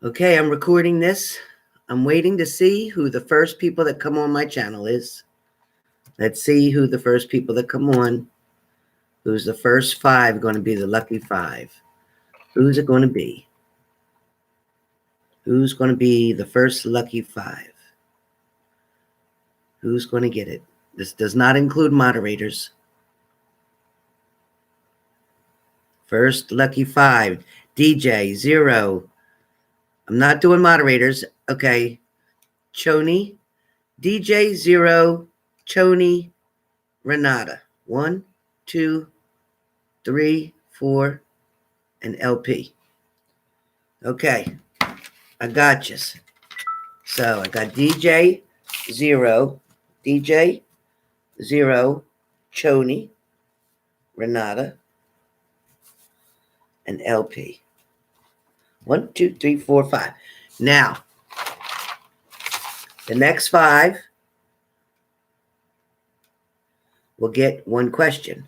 Okay, I'm recording this. I'm waiting to see who the first people that come on my channel is. Let's see who the first people that come on. Who's the first 5 going to be the lucky 5? Who's it going to be? Who's going to be the first lucky 5? Who's going to get it? This does not include moderators. First lucky 5. DJ 0. I'm not doing moderators. Okay. Choni. DJ 0. Choni. Renata. 1, 2, 3, 4, and LP. Okay. I got you. So I got DJ 0. DJ 0. Choni. Renata. And LP. 1, 2, 3, 4, 5. Now, the next 5 will get 1 question.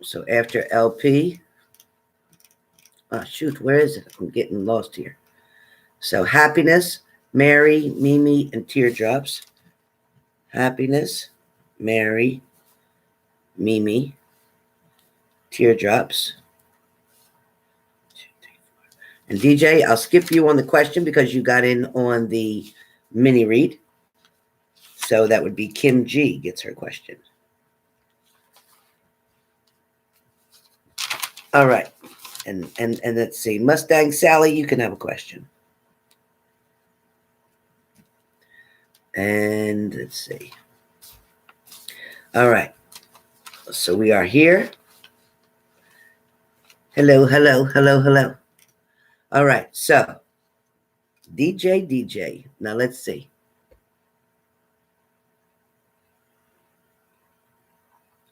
So after LP, oh shoot, where is it? I'm getting lost here. So Happiness, Mary, Mimi, and Teardrops. Happiness, Mary, Mimi, Teardrops. And DJ, I'll skip you on the question because you got in on the mini read. So that would be Kim G gets her question. All right. And let's see. Mustang Sally, you can have a question. And let's see. All right. So we are here. Hello, hello, hello, hello. All right. So DJ. Now let's see.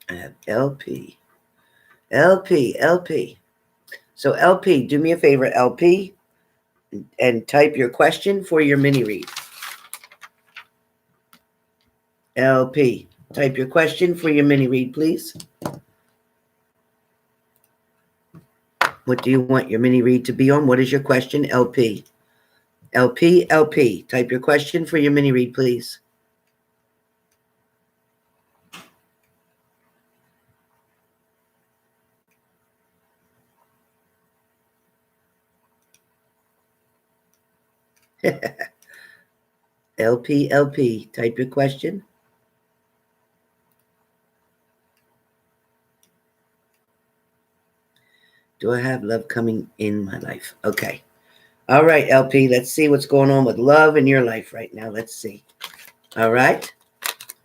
I have LP. So LP, do me a favor, LP, and type your question for your mini read. LP, type your question for your mini read, please. What do you want your mini read to be on? What is your question, LP? LP, type your question for your mini read, please. LP, type your question. Do I have love coming in my life? Okay. All right, LP, let's see what's going on with love in your life right now. Let's see. All right.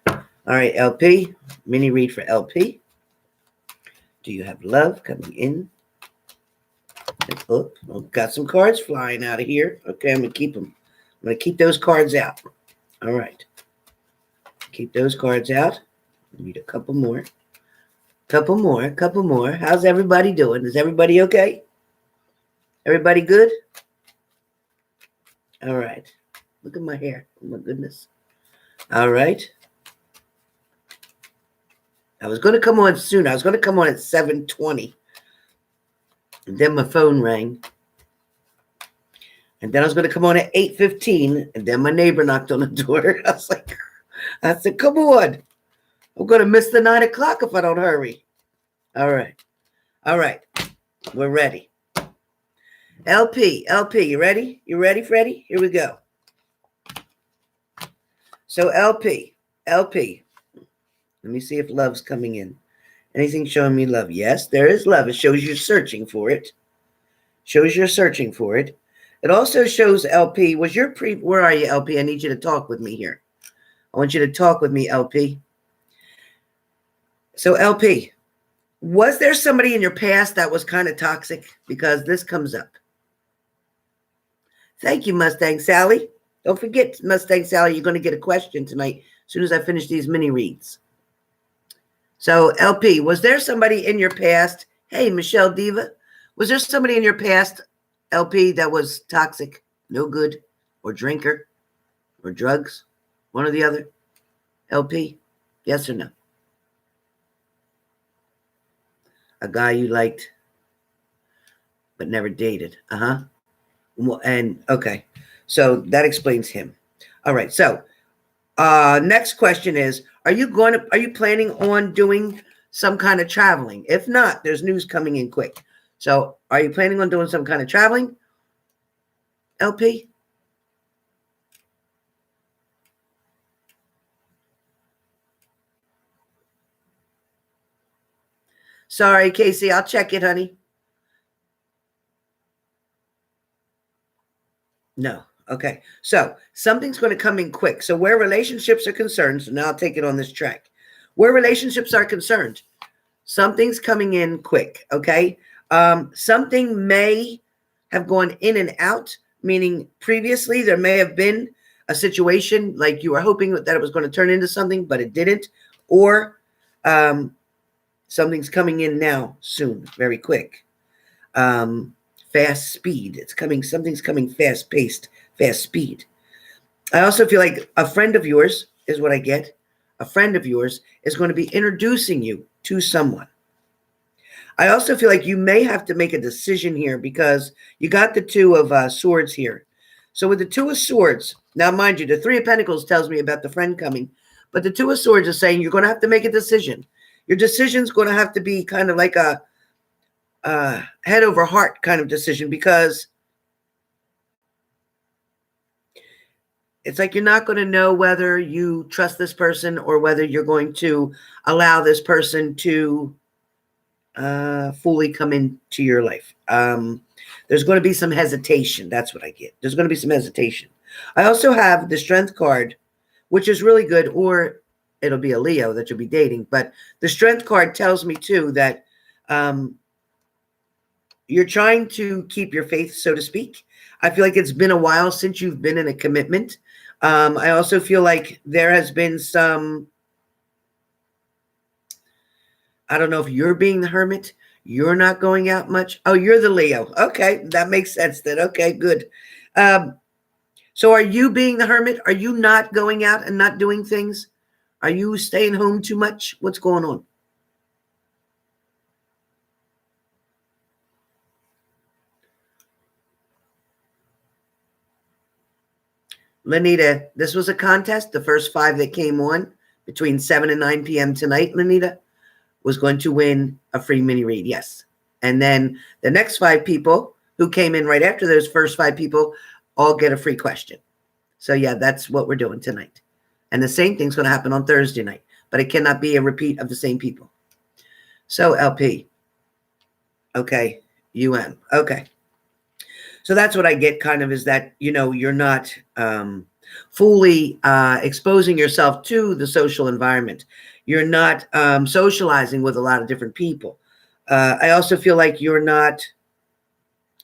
All right, LP, mini read for LP. Do you have love coming in? Oh, got some cards flying out of here. Okay, I'm going to keep them. I'm going to keep those cards out. All right. Keep those cards out. Read a couple more. Couple more. How's everybody doing? Is everybody okay? Everybody good? All right. Look at my hair. Oh, my goodness. All right. I was going to come on soon. I was going to come on at 7:20. And then my phone rang. And then I was going to come on at 8:15. And then my neighbor knocked on the door. I said, come on. I'm going to miss the 9 o'clock if I don't hurry. All right. We're ready. LP, you ready? You ready, Freddie? Here we go. So LP. Let me see if love's coming in. Anything showing me love? Yes, there is love. It shows you're searching for it. It also shows LP. Where are you, LP? I need you to talk with me here. I want you to talk with me, LP. So LP, was there somebody in your past that was kind of toxic? Because this comes up. Thank you, Mustang Sally. Don't forget, Mustang Sally, you're going to get a question tonight as soon as I finish these mini reads. So, LP, was there somebody in your past? Hey, Michelle Diva, was there somebody in your past, LP, that was toxic, no good, or drinker, or drugs? One or the other? LP, yes or no? A guy you liked, but never dated. Uh-huh. And okay, so that explains him. All right. So next question is: Are you planning on doing some kind of traveling? If not, there's news coming in quick. So, are you planning on doing some kind of traveling, LP? Sorry, Casey. I'll check it, honey. No. Okay. So something's going to come in quick. So where relationships are concerned, so now I'll take it on this track. Where relationships are concerned, something's coming in quick. Okay. Something may have gone in and out, meaning previously there may have been a situation like you were hoping that it was going to turn into something, but it didn't. Or something's coming in now soon, very quick. Fast speed. It's coming, something's coming fast paced, fast speed. I also feel like a friend of yours is what I get. A friend of yours is going to be introducing you to someone. I also feel like you may have to make a decision here because you got the Two of Swords here. So with the Two of Swords, now mind you, the Three of Pentacles tells me about the friend coming, but the Two of Swords is saying you're going to have to make a decision. Your decision's going to have to be kind of like a head over heart kind of decision, because it's like you're not going to know whether you trust this person or whether you're going to allow this person to fully come into your life. There's going to be some hesitation. That's what I get. There's going to be some hesitation. I also have the Strength card, which is really good, or it'll be a Leo that you'll be dating. But the Strength card tells me too that you're trying to keep your faith, so to speak. I feel like it's been a while since you've been in a commitment. I also feel like there has been some, I don't know if you're being the hermit. You're not going out much. Oh, you're the Leo. Okay, that makes sense then. Okay, good. So are you being the hermit? Are you not going out and not doing things? Are you staying home too much? What's going on? Lenita, this was a contest. The first 5 that came on between 7 and 9 p.m. tonight, Lenita, was going to win a free mini read. Yes. And then the next 5 people who came in right after those first 5 people all get a free question. So yeah, that's what we're doing tonight. And the same thing's going to happen on Thursday night, but it cannot be a repeat of the same people. So LP. Okay. Okay. So that's what I get kind of, is that, you're not fully exposing yourself to the social environment. You're not socializing with a lot of different people. I also feel like you're not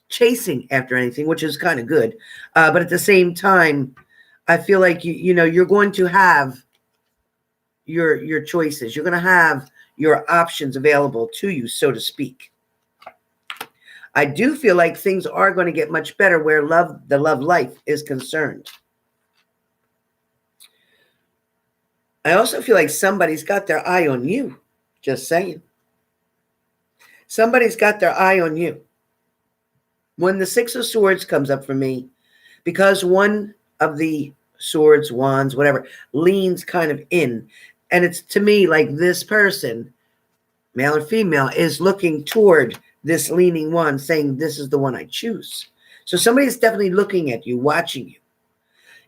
chasing after anything, which is kind of good. But at the same time, I feel like you're going to have your choices. You're going to have your options available to you, so to speak. I do feel like things are going to get much better where the love life is concerned. I also feel like somebody's got their eye on you. Just saying. Somebody's got their eye on you. When the Six of Swords comes up for me, because one of the swords, wands, whatever, leans kind of in, and it's to me like this person, male or female, is looking toward this leaning one, saying, this is the one I choose. So somebody's definitely looking at you, watching you.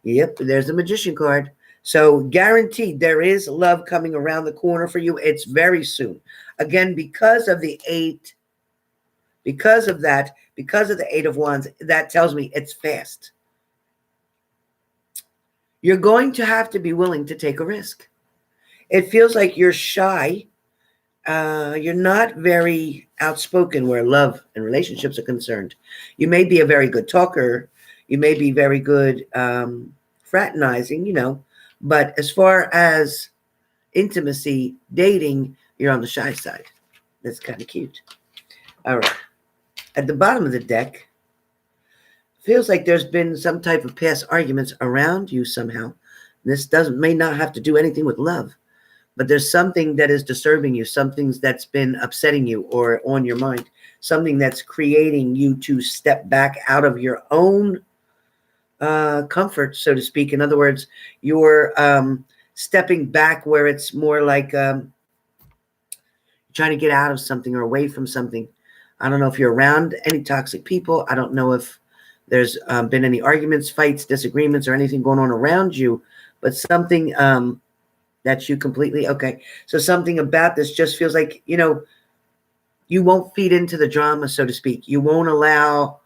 Yep, there's the Magician card. So guaranteed there is love coming around the corner for you. It's very soon. Again, because of the 8, because of the 8 of Wands, that tells me it's fast. You're going to have to be willing to take a risk. It feels like you're shy. You're not very outspoken where love and relationships are concerned. You may be a very good talker. You may be very good fraternizing, but as far as intimacy, dating, you're on the shy side. That's kind of cute. All right. At the bottom of the deck, feels like there's been some type of past arguments around you somehow. This may not have to do anything with love, but there's something that is disturbing you, something that's been upsetting you or on your mind, something that's creating you to step back out of your own comfort, so to speak. In other words, you're stepping back where it's more like trying to get out of something or away from something. I don't know if you're around any toxic people. I don't know if there's been any arguments, fights, disagreements, or anything going on around you, but something that you completely, okay. So something about this just feels like, you won't feed into the drama, so to speak. You won't allow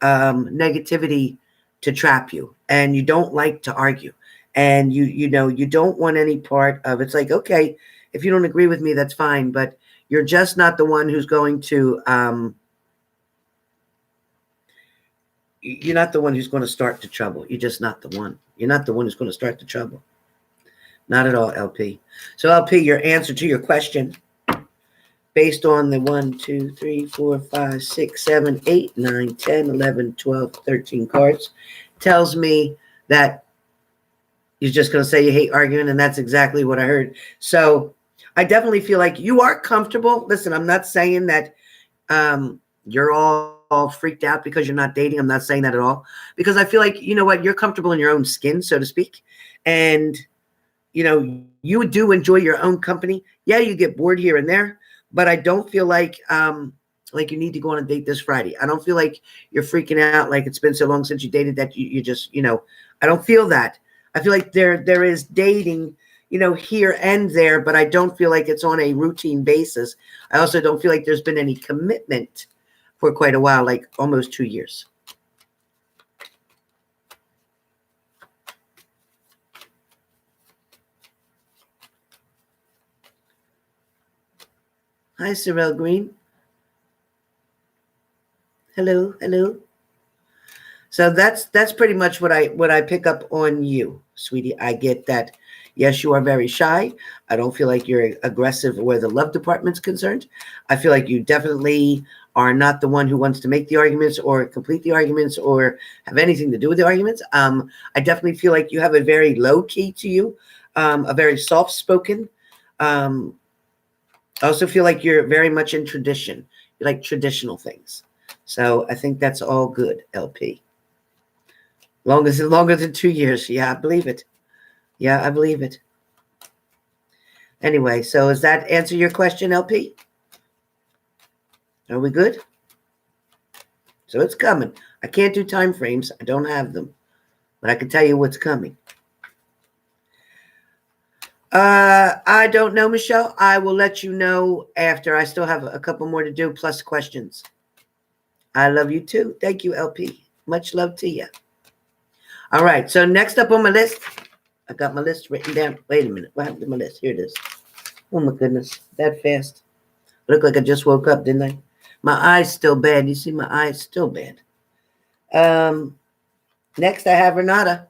negativity to trap you, and you don't like to argue, and you don't want any part of it's like, okay, if you don't agree with me, that's fine, but you're just not the one who's going to you're not the one who's going to start the trouble. You're just not the one. You're not the one who's going to start the trouble. Not at all, LP. So LP, your answer to your question, based on the 1, 2, 3, 4, 5, 6, 7, 8, 9, 10, 11, 12, 13 cards, tells me that you're just going to say you hate arguing, and that's exactly what I heard. So I definitely feel like you are comfortable. Listen, I'm not saying that you're all freaked out because you're not dating. I'm not saying that at all, because I feel like, you know what, you're comfortable in your own skin, so to speak. And, you do enjoy your own company. Yeah, you get bored here and there, but I don't feel like you need to go on a date this Friday. I don't feel like you're freaking out like it's been so long since you dated that you just, I don't feel that. I feel like there is dating, here and there, but I don't feel like it's on a routine basis. I also don't feel like there's been any commitment for quite a while, like almost 2 years. Hi, Sorrel Green. Hello, hello. So that's pretty much what I pick up on you, sweetie. I get that. Yes, you are very shy. I don't feel like you're aggressive where the love department's concerned. I feel like you definitely are not the one who wants to make the arguments or complete the arguments or have anything to do with the arguments. I definitely feel like you have a very low key to you, a very soft spoken. I also feel like you're very much in tradition. You like traditional things. So I think that's all good, LP. Longer than 2 years. Yeah, I believe it. Yeah, I believe it. Anyway, so does that answer your question, LP? Are we good? So it's coming. I can't do time frames. I don't have them. But I can tell you what's coming. I don't know, Michelle. I will let you know after. I still have a couple more to do, plus questions. I love you too. Thank you, LP. Much love to you. All right. So next up on my list, I got my list written down. Wait a minute. What happened to my list? Here it is. Oh my goodness. That fast. I look like I just woke up, didn't I? My eyes still bad. You see my eyes still bad. Next I have Renata.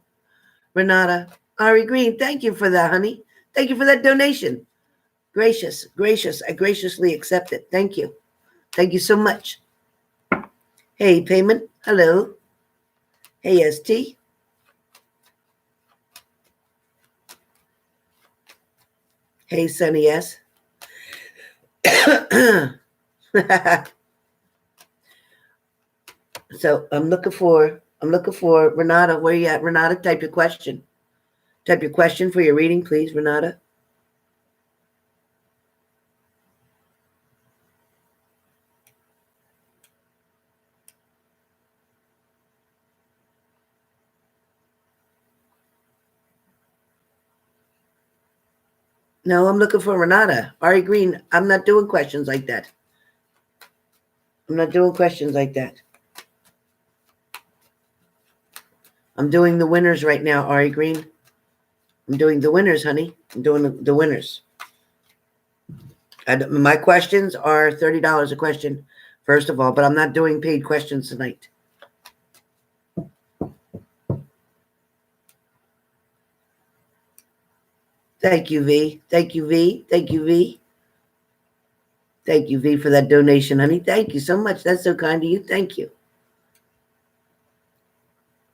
Renata. Ari Green. Thank you for that, honey. Thank you for that donation. Gracious. I graciously accept it. Thank you. Thank you so much. Hey, Payment. Hello. Hey, ST. Hey, Sonny S. So I'm looking for Renata. Where you at, Renata? Type your question. Type your question for your reading, please, Renata. No, I'm looking for Renata. Ari Green, I'm not doing questions like that. I'm not doing questions like that. I'm doing the winners right now, Ari Green. I'm doing the winners, honey. I'm doing the winners. My questions are $30 a question, first of all, but I'm not doing paid questions tonight. Thank you, V. Thank you, V. Thank you, V. Thank you, V, for that donation, honey. Thank you so much. That's so kind of you. Thank you.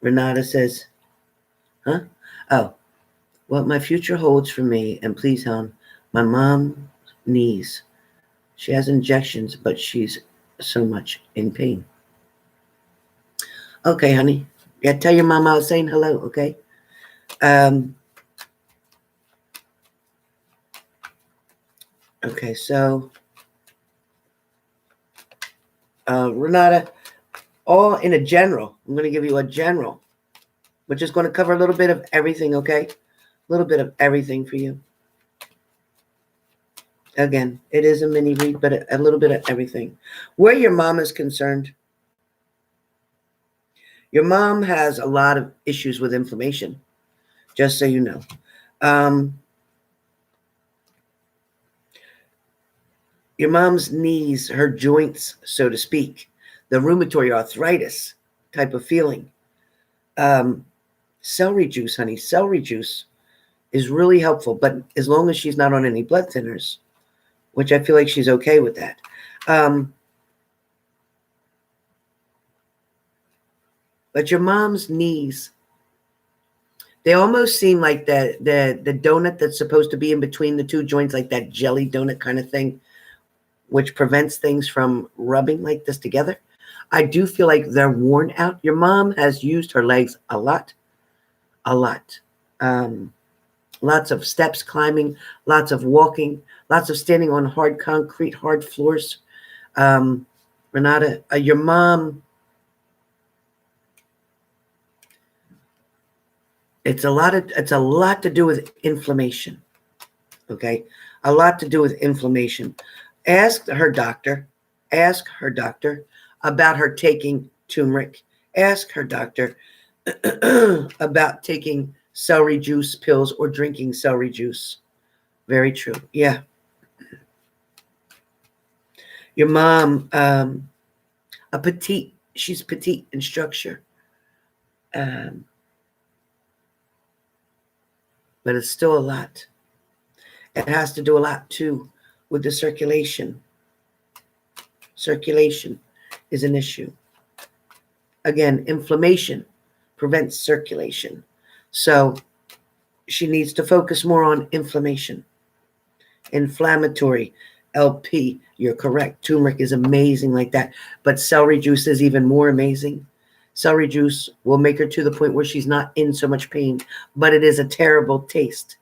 Renata says, huh? Oh, what my future holds for me, and please, hon, My mom knees. She has injections, but she's so much in pain. Okay, honey. Yeah, tell your mom I was saying hello, okay? Okay, so Renata, all in a general. I'm going to give you a general, which is going to cover a little bit of everything, okay? A little bit of everything for you. Again, it is a mini read, but a little bit of everything. Where your mom is concerned, your mom has a lot of issues with inflammation, just so you know. Your mom's knees, her joints, so to speak, the rheumatoid arthritis type of feeling. Celery juice, honey, celery juice is really helpful, but as long as she's not on any blood thinners, which I feel like she's okay with that. But your mom's knees, they almost seem like the donut that's supposed to be in between the two joints, like that jelly donut kind of thing, which prevents things from rubbing like this together. I do feel like they're worn out. Your mom has used her legs a lot. Lots of steps climbing, lots of walking, lots of standing on hard concrete, hard floors. Renata, your mom, it's a lot to do with inflammation. Okay, a lot to do with inflammation. Ask her doctor about her taking turmeric. Ask her doctor about taking celery juice pills or drinking celery juice. Very true. Yeah. Your mom, she's petite in structure. But it's still a lot. It has to do a lot too with the circulation. Circulation is an issue. Again, inflammation prevents circulation. So she needs to focus more on inflammation. Inflammatory, LP, you're correct. Turmeric is amazing like that. But celery juice is even more amazing. Celery juice will make her to the point where she's not in so much pain, but it is a terrible taste.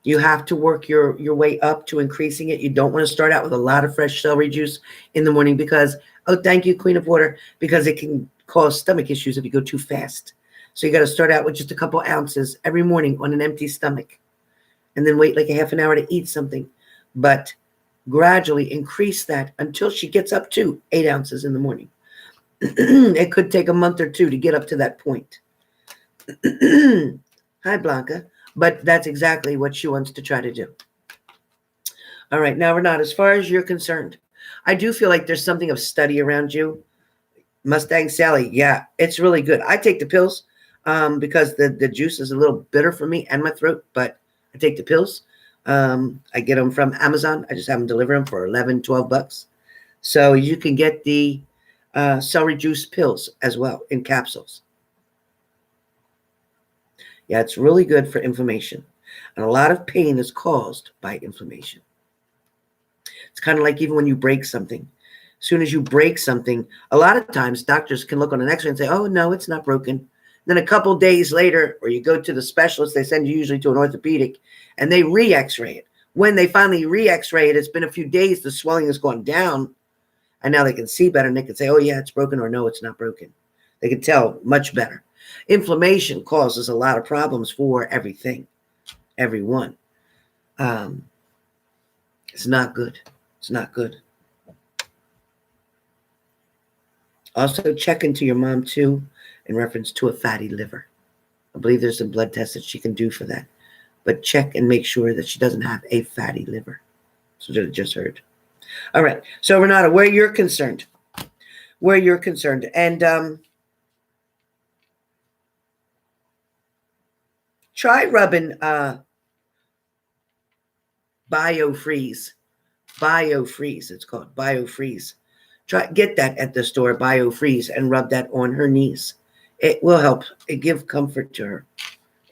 You have to work your way up to increasing it. You don't want to start out with a lot of fresh celery juice in the morning because, oh, thank you, Queen of Water, because it can cause stomach issues if you go too fast. So you got to start out with just a couple ounces every morning on an empty stomach and then wait like a half an hour to eat something. But gradually increase that until she gets up to 8 ounces in the morning. It could take a month or two to get up to that point. Hi, Blanca. But that's exactly what she wants to try to do. All right. Now, Renata, as far as you're concerned, I do feel like there's something of study around you. Mustang Sally. Yeah, it's really good. I take the pills because the juice is a little bitter for me and my throat, but I take the pills. I get them from Amazon. I just have them deliver them for $11-12. So you can get the celery juice pills as well in capsules. Yeah, it's really good for inflammation. And a lot of pain is caused by inflammation. It's kind of like even when you break something. As soon as you break something, a lot of times doctors can look on an x-ray and say, oh, no, it's not broken. Then a couple days later, or you go to the specialist, they send you usually to an orthopedic, and they re-x-ray it. When they finally re-x-ray it, it's been a few days, the swelling has gone down, and now they can see better, and they can say, oh, yeah, it's broken, or no, it's not broken. They can tell much better. Inflammation causes a lot of problems for everything, everyone. It's not good. It's not good. Also, check into your mom, too, in reference to a fatty liver. I believe there's some blood tests that she can do for that. But check and make sure that she doesn't have a fatty liver. So just heard. All right. So, Renata, where you're concerned, and try rubbing BioFreeze. BioFreeze, it's called BioFreeze. Get that at the store, BioFreeze, and rub that on her knees. It will help. It give comfort to her.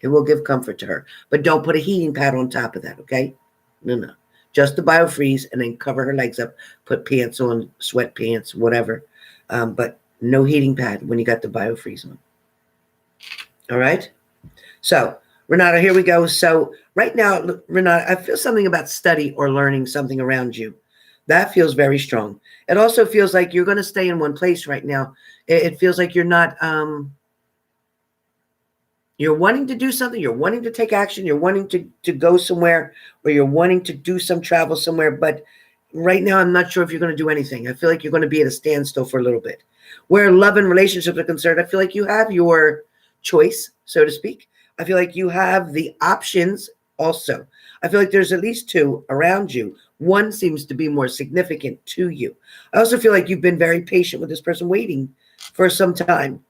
It will give comfort to her. But don't put a heating pad on top of that, okay? No. Just the biofreeze and then cover her legs up. Put pants on, sweatpants, whatever. But no heating pad when you got the biofreeze on. All right? So, Renata, here we go. So, right now, Renata, I feel something about study or learning something around you. That feels very strong. It also feels like you're going to stay in one place right now. It feels like you're not, you're wanting to do something, you're wanting to take action, you're wanting to go somewhere, or you're wanting to do some travel somewhere. But right now, I'm not sure if you're going to do anything. I feel like you're going to be at a standstill for a little bit. Where love and relationships are concerned, I feel like you have your choice, so to speak. I feel like you have the options also. I feel like there's at least two around you. One seems to be more significant to you. I also feel like you've been very patient with this person, waiting for some time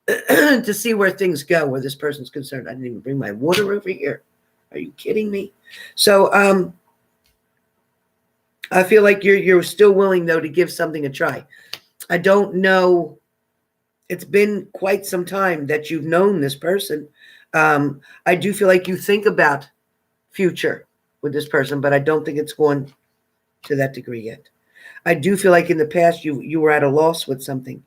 to see where things go, where this person's concerned. I didn't even bring my water over here. Are you kidding me? So I feel like you're still willing, though, to give something a try. I don't know. It's been quite some time that you've known this person. I do feel like you think about future with this person, but I don't think it's gone to that degree yet. I do feel like in the past you were at a loss with something,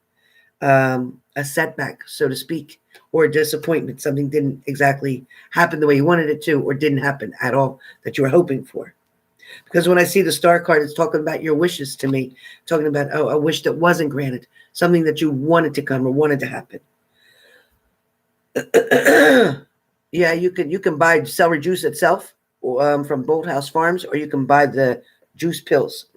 a setback, so to speak, or a disappointment. Something didn't exactly happen the way you wanted it to, or didn't happen at all that you were hoping for. Because when I see the star card, it's talking about your wishes to me, talking about, oh, a wish that wasn't granted, something that you wanted to come or wanted to happen. Yeah, you can buy celery juice itself from Bolthouse Farms, or you can buy the juice pills.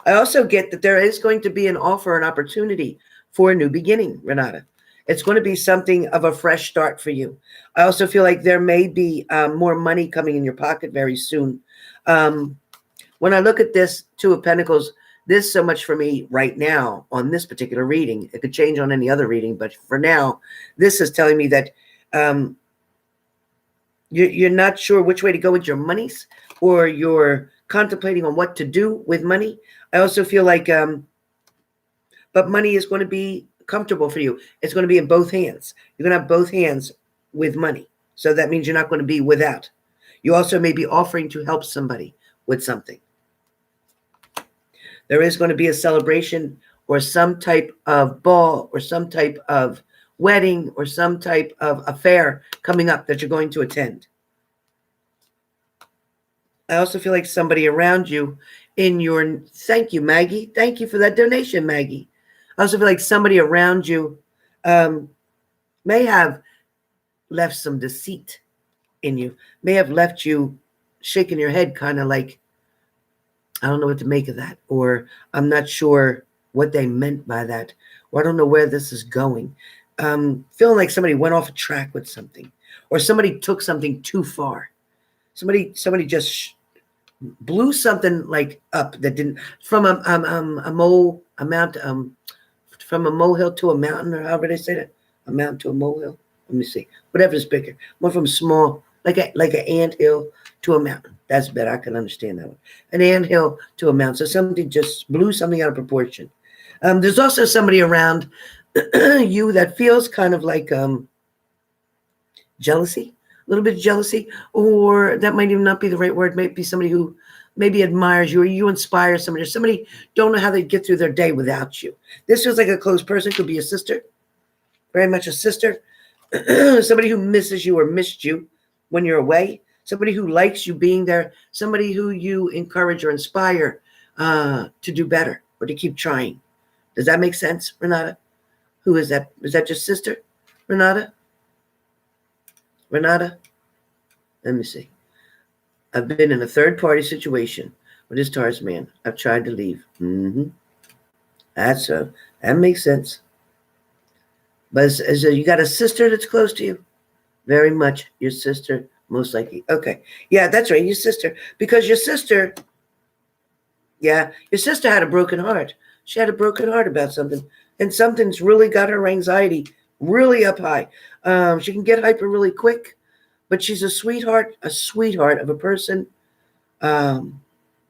I also get that there is going to be an offer, an opportunity for a new beginning, Renata. It's going to be something of a fresh start for you. I also feel like there may be more money coming in your pocket very soon. When I look at this Two of Pentacles, this so much for me right now on this particular reading. It could change on any other reading, but for now, this is telling me that you're not sure which way to go with your monies, or you're contemplating on what to do with money. I also feel like, but money is going to be comfortable for you. It's going to be in both hands. You're going to have both hands with money. So that means you're not going to be without. You also may be offering to help somebody with something. There is going to be a celebration or some type of ball or some type of wedding or some type of affair coming up that you're going to attend. I also feel like somebody around you in your, thank you, Maggie. Thank you for that donation, Maggie. I also feel like somebody around you may have left some deceit in you, may have left you shaking your head, kind of like, I don't know what to make of that, or I'm not sure what they meant by that, or I don't know where this is going. Feeling like somebody went off a track with something, or somebody took something too far. Somebody just blew something like up that didn't, from a from a molehill to a mountain, or however they say that, a mountain to a molehill. Let me see, whatever's bigger. Went from small, like an anthill to a mountain. That's better. I can understand that one. An anthill to a mountain. So something just blew something out of proportion. There's also somebody around you that feels kind of like jealousy, a little bit of jealousy, or that might even not be the right word. Maybe somebody who maybe admires you, or you inspire somebody, or somebody don't know how they get through their day without you. This feels like a close person. Could be a sister, very much a sister. Somebody who misses you or missed you when you're away. Somebody who likes you being there. Somebody who you encourage or inspire to do better or to keep trying. Does that make sense, Renata? Who is that? Is that your sister, Renata? Renata? Let me see. I've been in a third-party situation with this Taurus man. I've tried to leave. That makes sense. But you got a sister that's close to you? Very much your sister, most likely. Okay. Yeah, that's right, your sister. Because your sister had a broken heart. She had a broken heart about something. And something's really got her anxiety really up high. She can get hyper really quick, but she's a sweetheart of a person.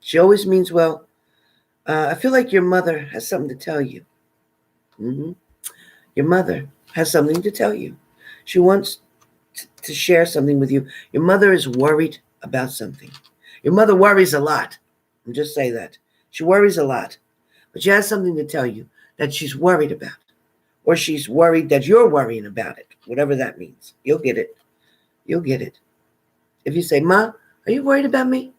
She always means well. I feel like your mother has something to tell you. Your mother has something to tell you. She wants to share something with you. Your mother is worried about something. Your mother worries a lot. I'll just say that. She worries a lot. But she has something to tell you that she's worried about. Or she's worried that you're worrying about it. Whatever that means. You'll get it. You'll get it. If you say, Ma, are you worried about me?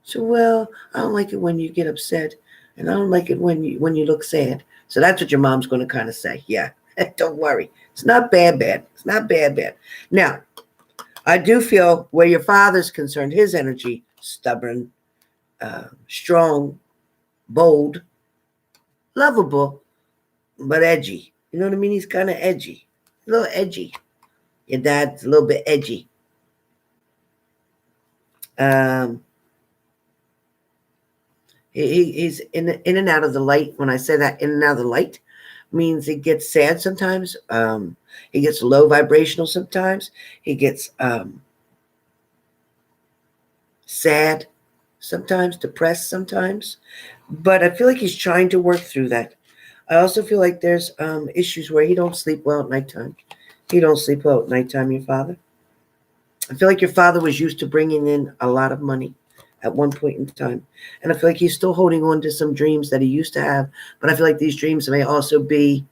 So, well, I don't like it when you get upset. And I don't like it when you look sad. So that's what your mom's going to kind of say. Yeah, don't worry. It's not bad. It's not bad. Now, I do feel where your father's concerned, his energy, stubborn, strong, bold, lovable, but edgy. You know what I mean? He's kind of edgy. A little edgy. Your dad's a little bit edgy. He's in and out of the light. When I say that, in and out of the light, means he gets sad sometimes. He gets low vibrational sometimes. He gets sad sometimes, depressed sometimes. But I feel like he's trying to work through that. I also feel like there's issues where he don't sleep well at nighttime. He don't sleep well at nighttime, your father. I feel like your father was used to bringing in a lot of money at one point in time. And I feel like he's still holding on to some dreams that he used to have. But I feel like these dreams may also be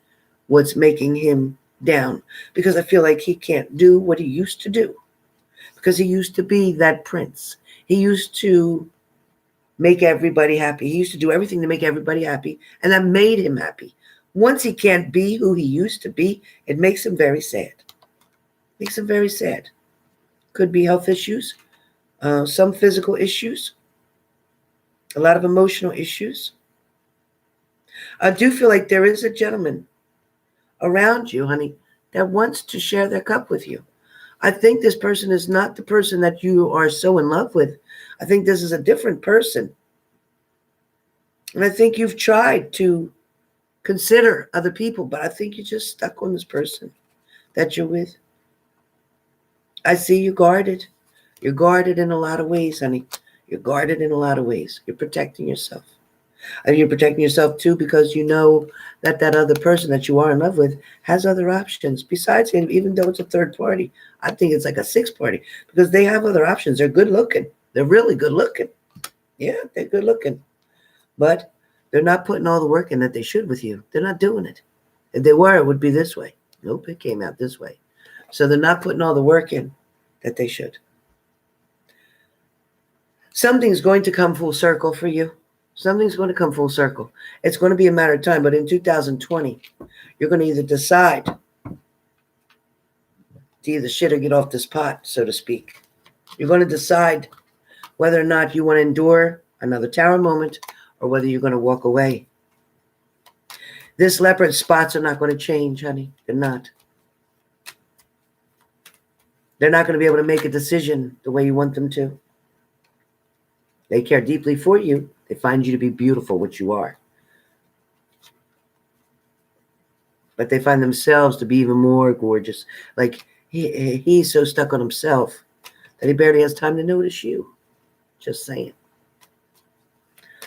what's making him down. Because I feel like he can't do what he used to do. Because he used to be that prince. He used to make everybody happy. He used to do everything to make everybody happy. And that made him happy. Once he can't be who he used to be, it makes him very sad. Makes him very sad. Could be health issues. Some physical issues, a lot of emotional issues. I do feel like there is a gentleman around you, honey, that wants to share their cup with you. I think this person is not the person that you are so in love with. I think this is a different person. And I think you've tried to consider other people, but I think you're just stuck on this person that you're with. I see you guarded. You're guarded in a lot of ways, honey. You're guarded in a lot of ways. You're protecting yourself. And you're protecting yourself, too, because you know that that other person that you are in love with has other options. Besides him, even though it's a third party, I think it's like a sixth party because they have other options. They're good looking. They're really good looking. Yeah, they're good looking. But they're not putting all the work in that they should with you. They're not doing it. If they were, it would be this way. Nope, it came out this way. So they're not putting all the work in that they should. Something's going to come full circle for you. Something's going to come full circle. It's going to be a matter of time, but in 2020, you're going to either decide to either shit or get off this pot, so to speak. You're going to decide whether or not you want to endure another tower moment or whether you're going to walk away. This leopard spots are not going to change, honey. They're not. They're not going to be able to make a decision the way you want them to. They care deeply for you. They find you to be beautiful, which you are. But they find themselves to be even more gorgeous. Like he's so stuck on himself that he barely has time to notice you. Just saying.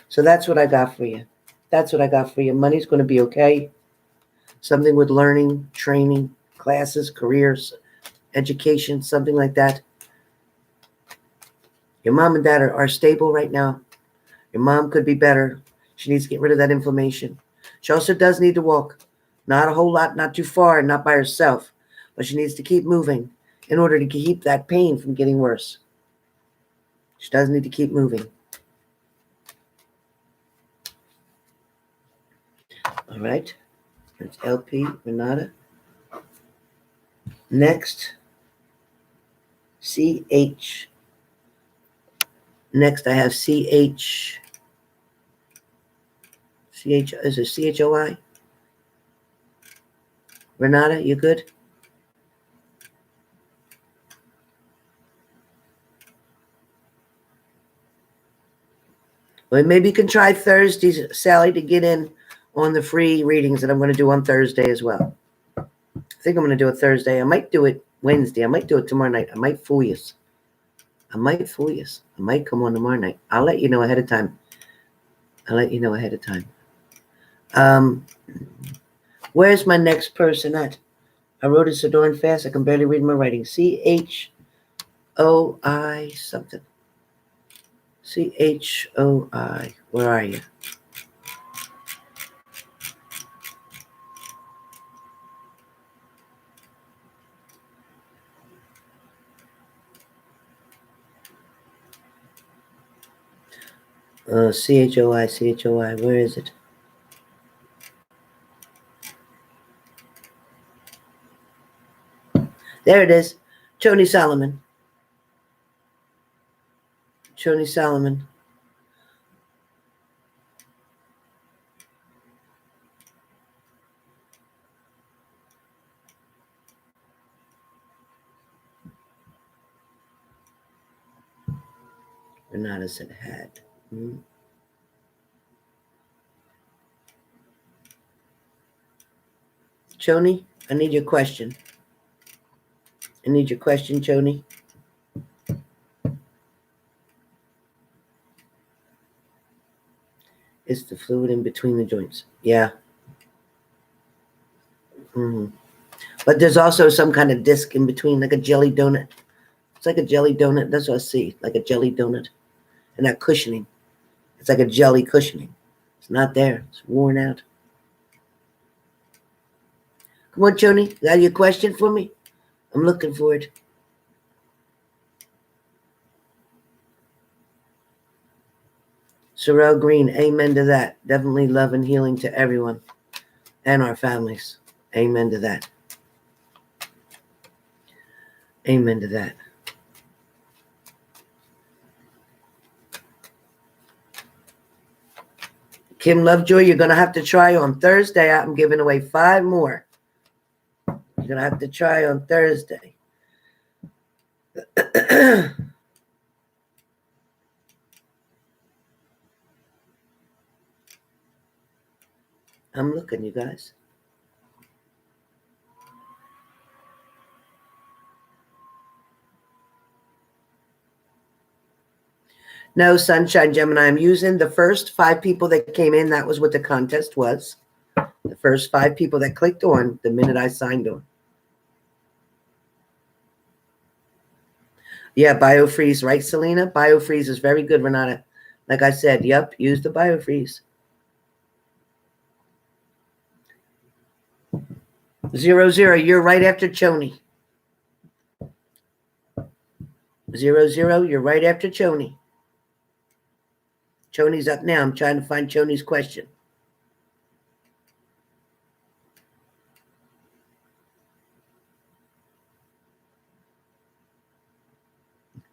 So that's what I got for you. That's what I got for you. Money's going to be okay. Something with learning, training, classes, careers, education, something like that. Your mom and dad are stable right now. Your mom could be better. She needs to get rid of that inflammation. She also does need to walk. Not a whole lot, not too far, not by herself. But she needs to keep moving in order to keep that pain from getting worse. She does need to keep moving. All right. That's LP, Renata. Next, CH. Next, I have CH. CH, is it CHOI? Renata, you good? Well, maybe you can try Thursdays, Sally, to get in on the free readings that I'm going to do on Thursday as well. I think I'm going to do it Thursday. I might do it Wednesday. I might do it tomorrow night. I might fool you. I might come on tomorrow night. I'll let you know ahead of time. Where's my next person at? I wrote it so darn fast I can barely read my writing. C-H-O-I something. C-H-O-I. Where are you? C-H-O-I, C-H-O-I. Where is it? There it is. Choni Solomon. Choni Solomon. Renata said had. Hmm. Choni, I need your question. I need your question, Choni. It's the fluid in between the joints. Yeah. Mm-hmm. But there's also some kind of disc in between, like a jelly donut. It's like a jelly donut. That's what I see, like a jelly donut. And that cushioning. It's like a jelly cushioning. It's not there. It's worn out. Come on, Choni. Got your question for me? I'm looking for it. Sorrel Green, amen to that. Definitely love and healing to everyone and our families. Amen to that. Amen to that. Kim Lovejoy, you're going to have to try on Thursday. I'm giving away 5 more. You're going to have to try on Thursday. I'm looking, you guys. No, Sunshine Gemini. I'm using the first 5 people that came in. That was what the contest was. The first 5 people that clicked on the minute I signed on. Yeah, BioFreeze, right, Selena? BioFreeze is very good, Renata. Like I said, yep, use the BioFreeze. 00, you're right after Choni. 00, you're right after Choni. Choni's up now. I'm trying to find Choni's question.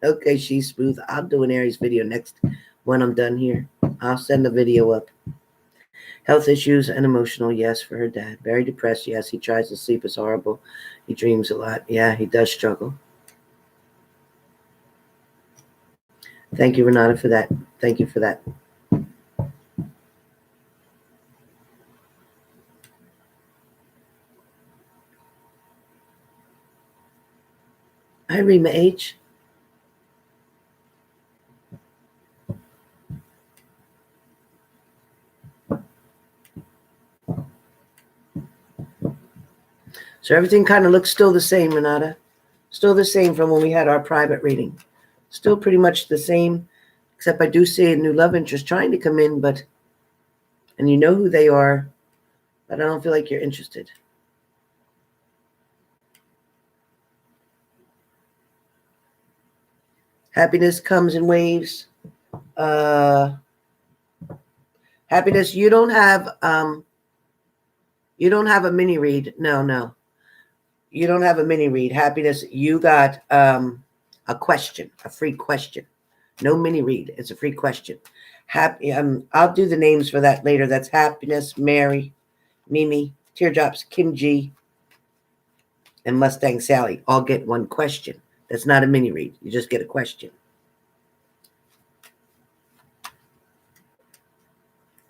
Okay, she's smooth. I'll do an Aries video next when I'm done here. I'll send the video up. Health issues and emotional, yes, for her dad. Very depressed, yes. He tries to sleep. It's horrible. He dreams a lot. Yeah, he does struggle. Thank you, Renata, for that. Thank you for that. Hi, Rima H. So everything kind of looks still the same, Renata. Still the same from when we had our private reading. Still pretty much the same, except I do see a new love interest trying to come in, and you know who they are, but I don't feel like you're interested. Happiness comes in waves. Happiness, you don't have a mini read. No. You don't have a mini read. Happiness, you got a question, a free question. No mini read. It's a free question. I'll do the names for that later. That's Happiness, Mary, Mimi, Teardrops, Kim G, and Mustang Sally all get one question. That's not a mini read. You just get a question.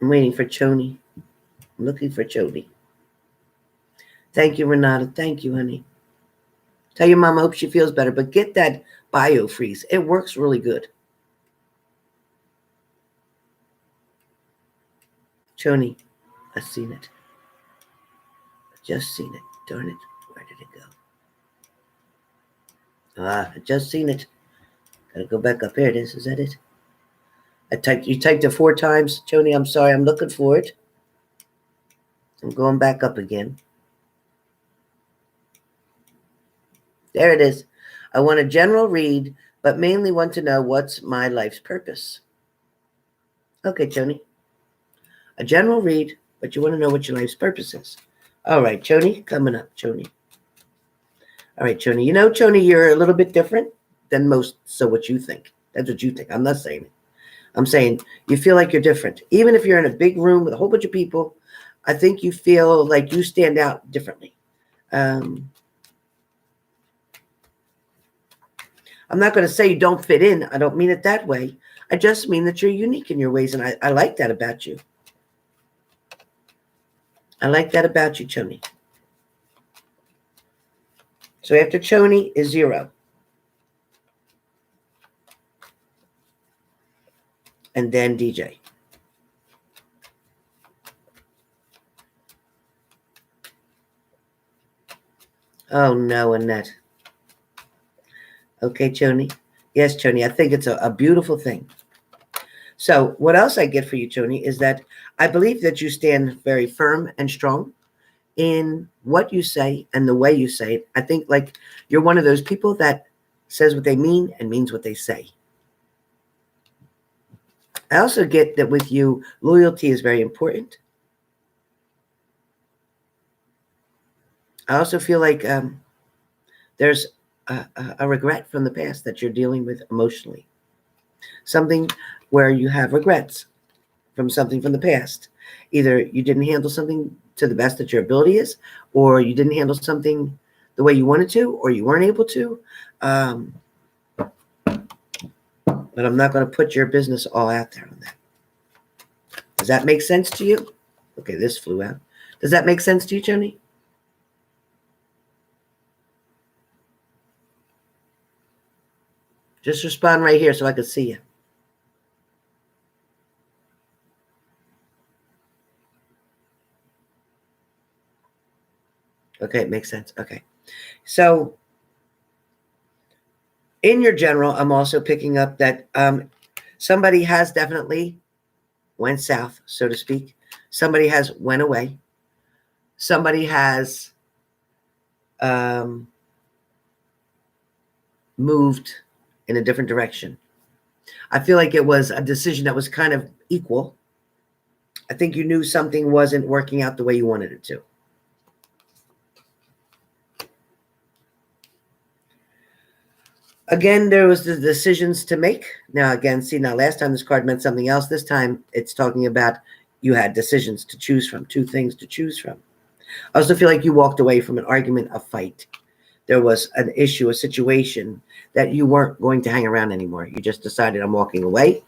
I'm waiting for Choni. I'm looking for Choni. Thank you, Renata. Thank you, honey. Tell your mom I hope she feels better, but get that BioFreeze. It works really good. Choni, I've seen it. I just seen it. Darn it. Where did it I just seen it. Gotta go back up. Here it is. Is that it? You typed it 4 times. Tony, I'm sorry. I'm looking for it. I'm going back up again. There it is. I want a general read, but mainly want to know what's my life's purpose. Okay, Tony. A general read, but you want to know what your life's purpose is. All right, Choni, coming up, Choni. All right, Choni. You know, Choni, you're a little bit different than most, so what you think. That's what you think. I'm not saying it. I'm saying you feel like you're different. Even if you're in a big room with a whole bunch of people, I think you feel like you stand out differently. I'm not going to say you don't fit in. I don't mean it that way. I just mean that you're unique in your ways, and I like that about you. I like that about you, Choni. So after Choni is 0. And then DJ. Oh, no, Annette. Okay, Choni. Yes, Choni, I think it's a beautiful thing. So what else I get for you, Choni, is that I believe that you stand very firm and strong in what you say and the way you say it. I think like you're one of those people that says what they mean and means what they say. I also get that with you, loyalty is very important. I also feel like there's a regret from the past that you're dealing with emotionally. Something where you have regrets from something from the past. Either you didn't handle something to the best that your ability is, or you didn't handle something the way you wanted to, or you weren't able to. But I'm not going to put your business all out there on that. Does that make sense to you? Okay, this flew out. Does that make sense to you, Tony? Just respond right here so I can see you. Okay, it makes sense. Okay. So in your general, I'm also picking up that somebody has definitely went south, so to speak. Somebody has went away. Somebody has moved in a different direction. I feel like it was a decision that was kind of equal. I think you knew something wasn't working out the way you wanted it to. Again, there was the decisions to make. Now, again, see, now last time this card meant something else. This time it's talking about you had decisions to choose from, 2 things to choose from. I also feel like you walked away from an argument, a fight. There was an issue, a situation that you weren't going to hang around anymore. You just decided, I'm walking away.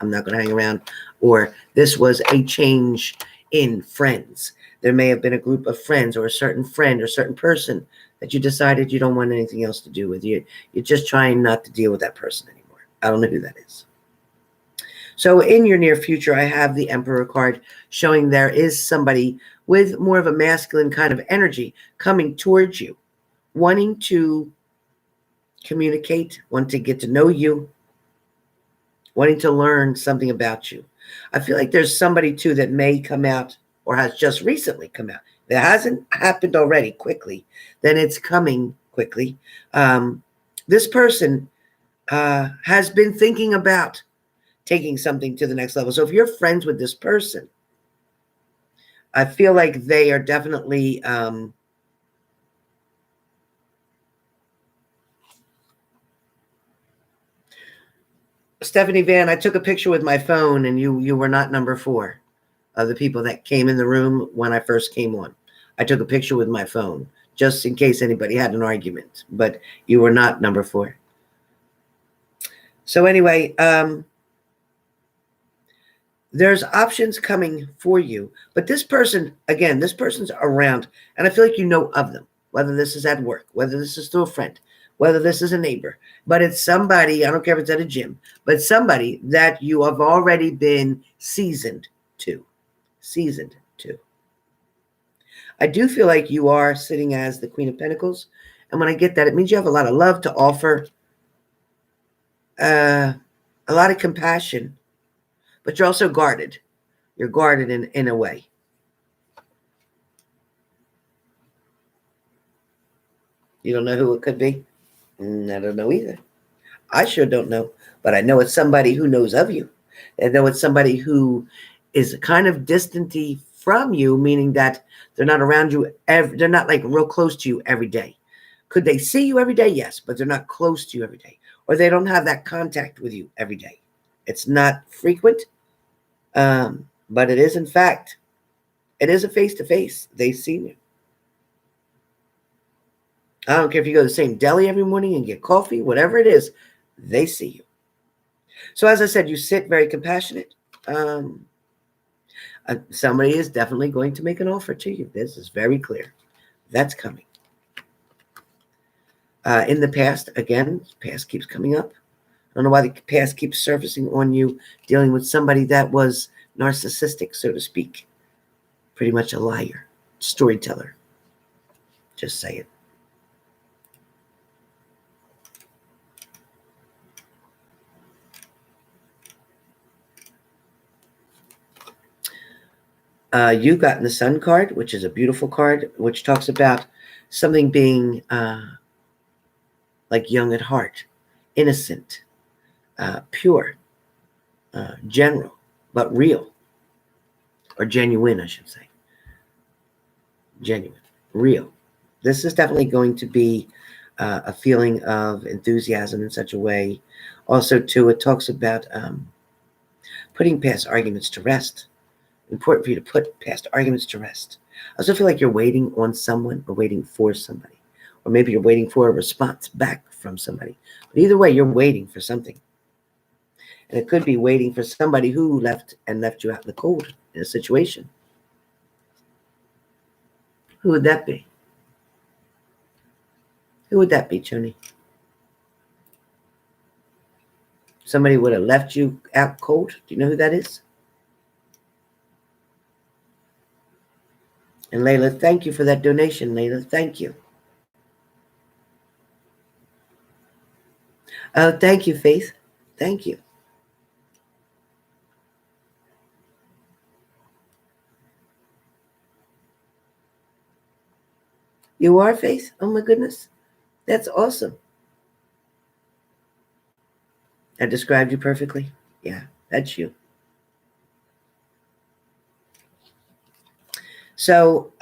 I'm not going to hang around. Or this was a change in friends. There may have been a group of friends or a certain friend or certain person that you decided you don't want anything else to do with. You're just trying not to deal with that person anymore. I don't know who that is. So in your near future, I have the Emperor card showing there is somebody with more of a masculine kind of energy coming towards you, wanting to communicate, wanting to get to know you, wanting to learn something about you. I feel like there's somebody too that may come out or has just recently come out. If it hasn't happened already quickly, then it's coming quickly. This person has been thinking about taking something to the next level. So if you're friends with this person, I feel like they are definitely Stephanie Van, I took a picture with my phone and you were not number 4 of the people that came in the room when I first came on. I took a picture with my phone just in case anybody had an argument, but you were not number 4. So anyway, there's options coming for you, but this person, again, this person's around, and I feel like you know of them, whether this is at work, whether this is through a friend, whether this is a neighbor, but it's somebody, I don't care if it's at a gym, but somebody that you have already been seasoned to. I do feel like you are sitting as the Queen of Pentacles, And when I get that, it means you have a lot of love to offer, a lot of compassion, but you're also guarded. You're guarded in a way. You don't know who it could be? I don't know either. I sure don't know, but I know it's somebody who knows of you. I know it's somebody who is kind of distanty from you, meaning that they're not around you. They're not like real close to you every day. Could they see you every day? Yes, but they're not close to you every day, or they don't have that contact with you every day. It's not frequent, but it is in fact. It is a face to face. They see you. I don't care if you go to the same deli every morning and get coffee, whatever it is, they see you. So as I said, you sit very compassionate. Um, Somebody is definitely going to make an offer to you. This is very clear. That's coming. In the past, again, past keeps coming up. I don't know why the past keeps surfacing on you, dealing with somebody that was narcissistic, so to speak. Pretty much a liar, storyteller. Just say it. You got in the Sun card, which is a beautiful card, which talks about something being like young at heart, innocent, pure, general, but real, or genuine, I should say. Genuine, real. This is definitely going to be a feeling of enthusiasm in such a way. Also, too, it talks about putting past arguments to rest. Important for you to put past arguments to rest. I also feel like you're waiting on someone or waiting for somebody. Or maybe you're waiting for a response back from somebody. But either way, you're waiting for something. And it could be waiting for somebody who left you out in the cold in a situation. Who would that be? Who would that be, Tony? Somebody would have left you out cold. Do you know who that is? And Layla, thank you for that donation, Layla. Thank you. Oh, thank you, Faith. Thank you. You are, Faith? Oh, my goodness. That's awesome. I described you perfectly. Yeah, that's you. So,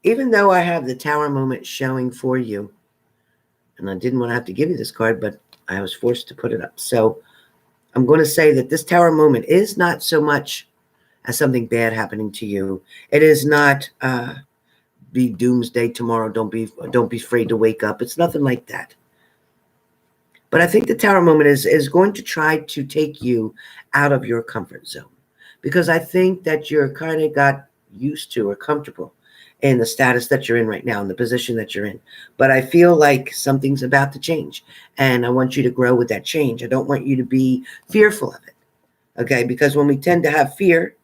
even though I have the Tower moment showing for you, and I didn't want to have to give you this card, but I was forced to put it up. So, I'm going to say that this Tower moment is not so much as something bad happening to you. It is not be doomsday tomorrow. Don't be afraid to wake up. It's nothing like that. But I think the Tower moment is going to try to take you out of your comfort zone, because I think that you're kind of got used to or comfortable in the status that you're in right now, in the position that you're in. But I feel like something's about to change, and I want you to grow with that change. I don't want you to be fearful of it, okay? Because when we tend to have fear,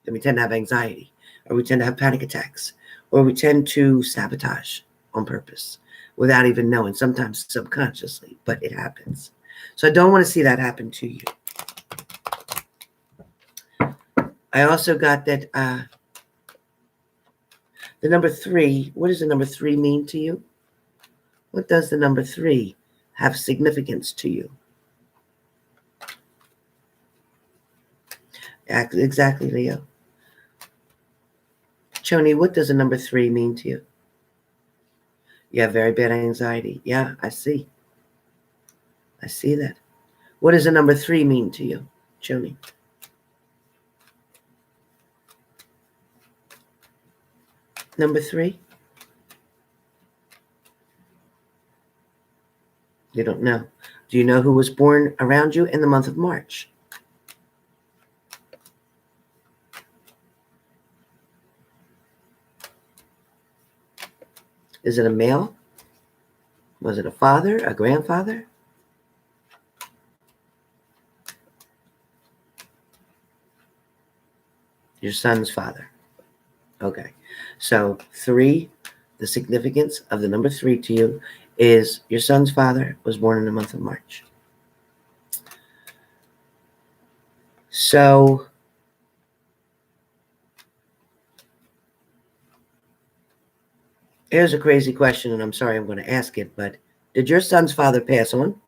then we tend to have anxiety, or we tend to have panic attacks, or we tend to sabotage on purpose without even knowing, sometimes subconsciously, but it happens. So I don't want to see that happen to you. I also got that the number 3. What does the number 3 mean to you? What does the number 3 have significance to you? Exactly, Leo. Choni, what does the number 3 mean to you? You have very bad anxiety. Yeah, I see. I see that. What does the number 3 mean to you, Choni? Number 3? You don't know. Do you know who was born around you in the month of March? Is it a male? Was it a father, a grandfather? Your son's father. Okay. So 3, the significance of the number 3 to you is your son's father was born in the month of March. So here's a crazy question, and I'm sorry I'm going to ask it, but did your son's father pass on?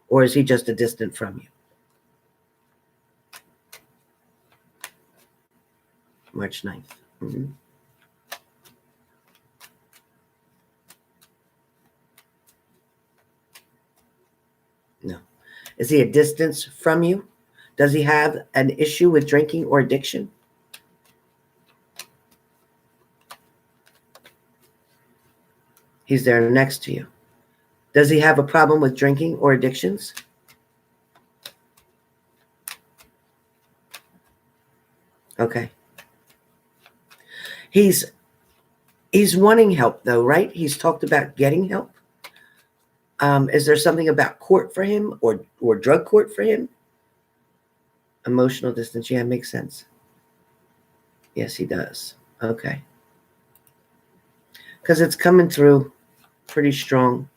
Or is he just a distant from you? March 9th. Mm-hmm. No. Is he a distance from you? Does he have an issue with drinking or addiction? He's there next to you. Does he have a problem with drinking or addictions? Okay. He's wanting help though, right? He's talked about getting help. Is there something about court for him or drug court for him? Emotional distance, yeah, makes sense. Yes, he does. Okay. Because it's coming through pretty strong.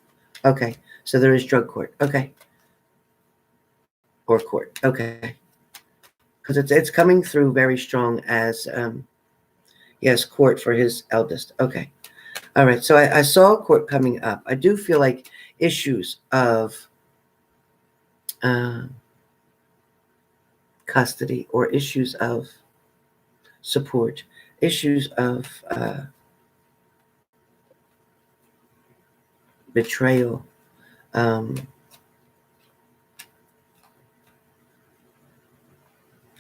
Okay. So there is drug court. Okay. Or court. Okay. Because it's coming through very strong as yes, court for his eldest. Okay. All right. So I saw court coming up. I do feel like issues of uh, custody or issues of support, issues of betrayal,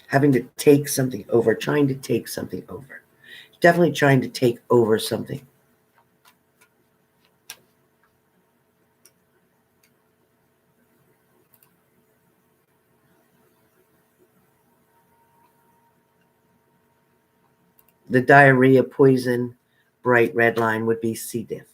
having to take something over, trying to take something over. Definitely trying to take over something. The diarrhea, poison, bright red line would be C. diff.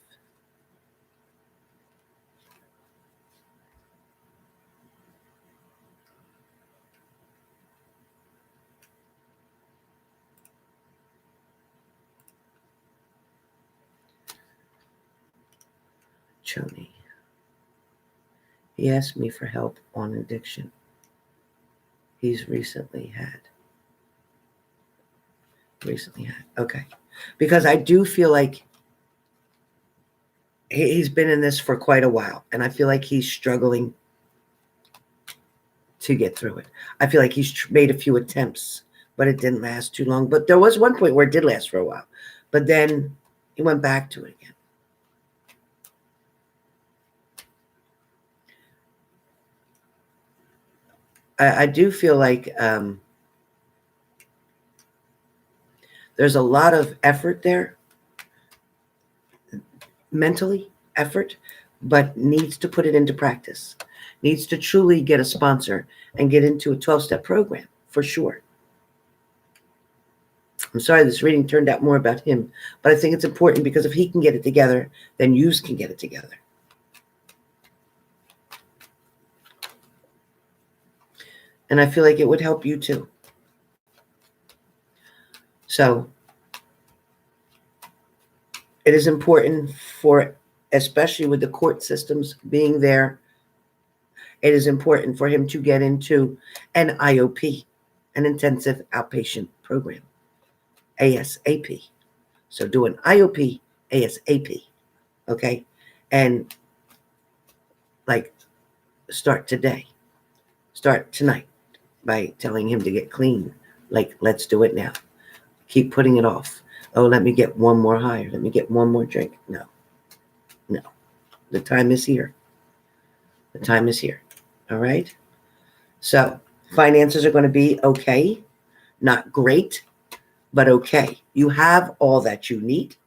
Choni. He asked me for help on addiction. He's recently had. Okay. Because I do feel like he's been in this for quite a while, and I feel like he's struggling to get through it. I feel like he's made a few attempts, but it didn't last too long. But there was one point where it did last for a while, but then he went back to it again. I do feel like there's a lot of effort there, mentally effort, but needs to put it into practice. Needs to truly get a sponsor and get into a 12-step program for sure. I'm sorry this reading turned out more about him, but I think it's important because if he can get it together, then you can get it together. And I feel like it would help you too. So it is important for, especially with the court systems being there, it is important for him to get into an IOP, an intensive outpatient program, ASAP. So do an IOP ASAP, okay? And like start today, start tonight by telling him to get clean. Like, let's do it now. Keep putting it off. Oh, let me get one more higher. Let me get one more drink. No. The time is here. The time is here. All right? So finances are going to be okay. Not great, but okay. You have all that you need.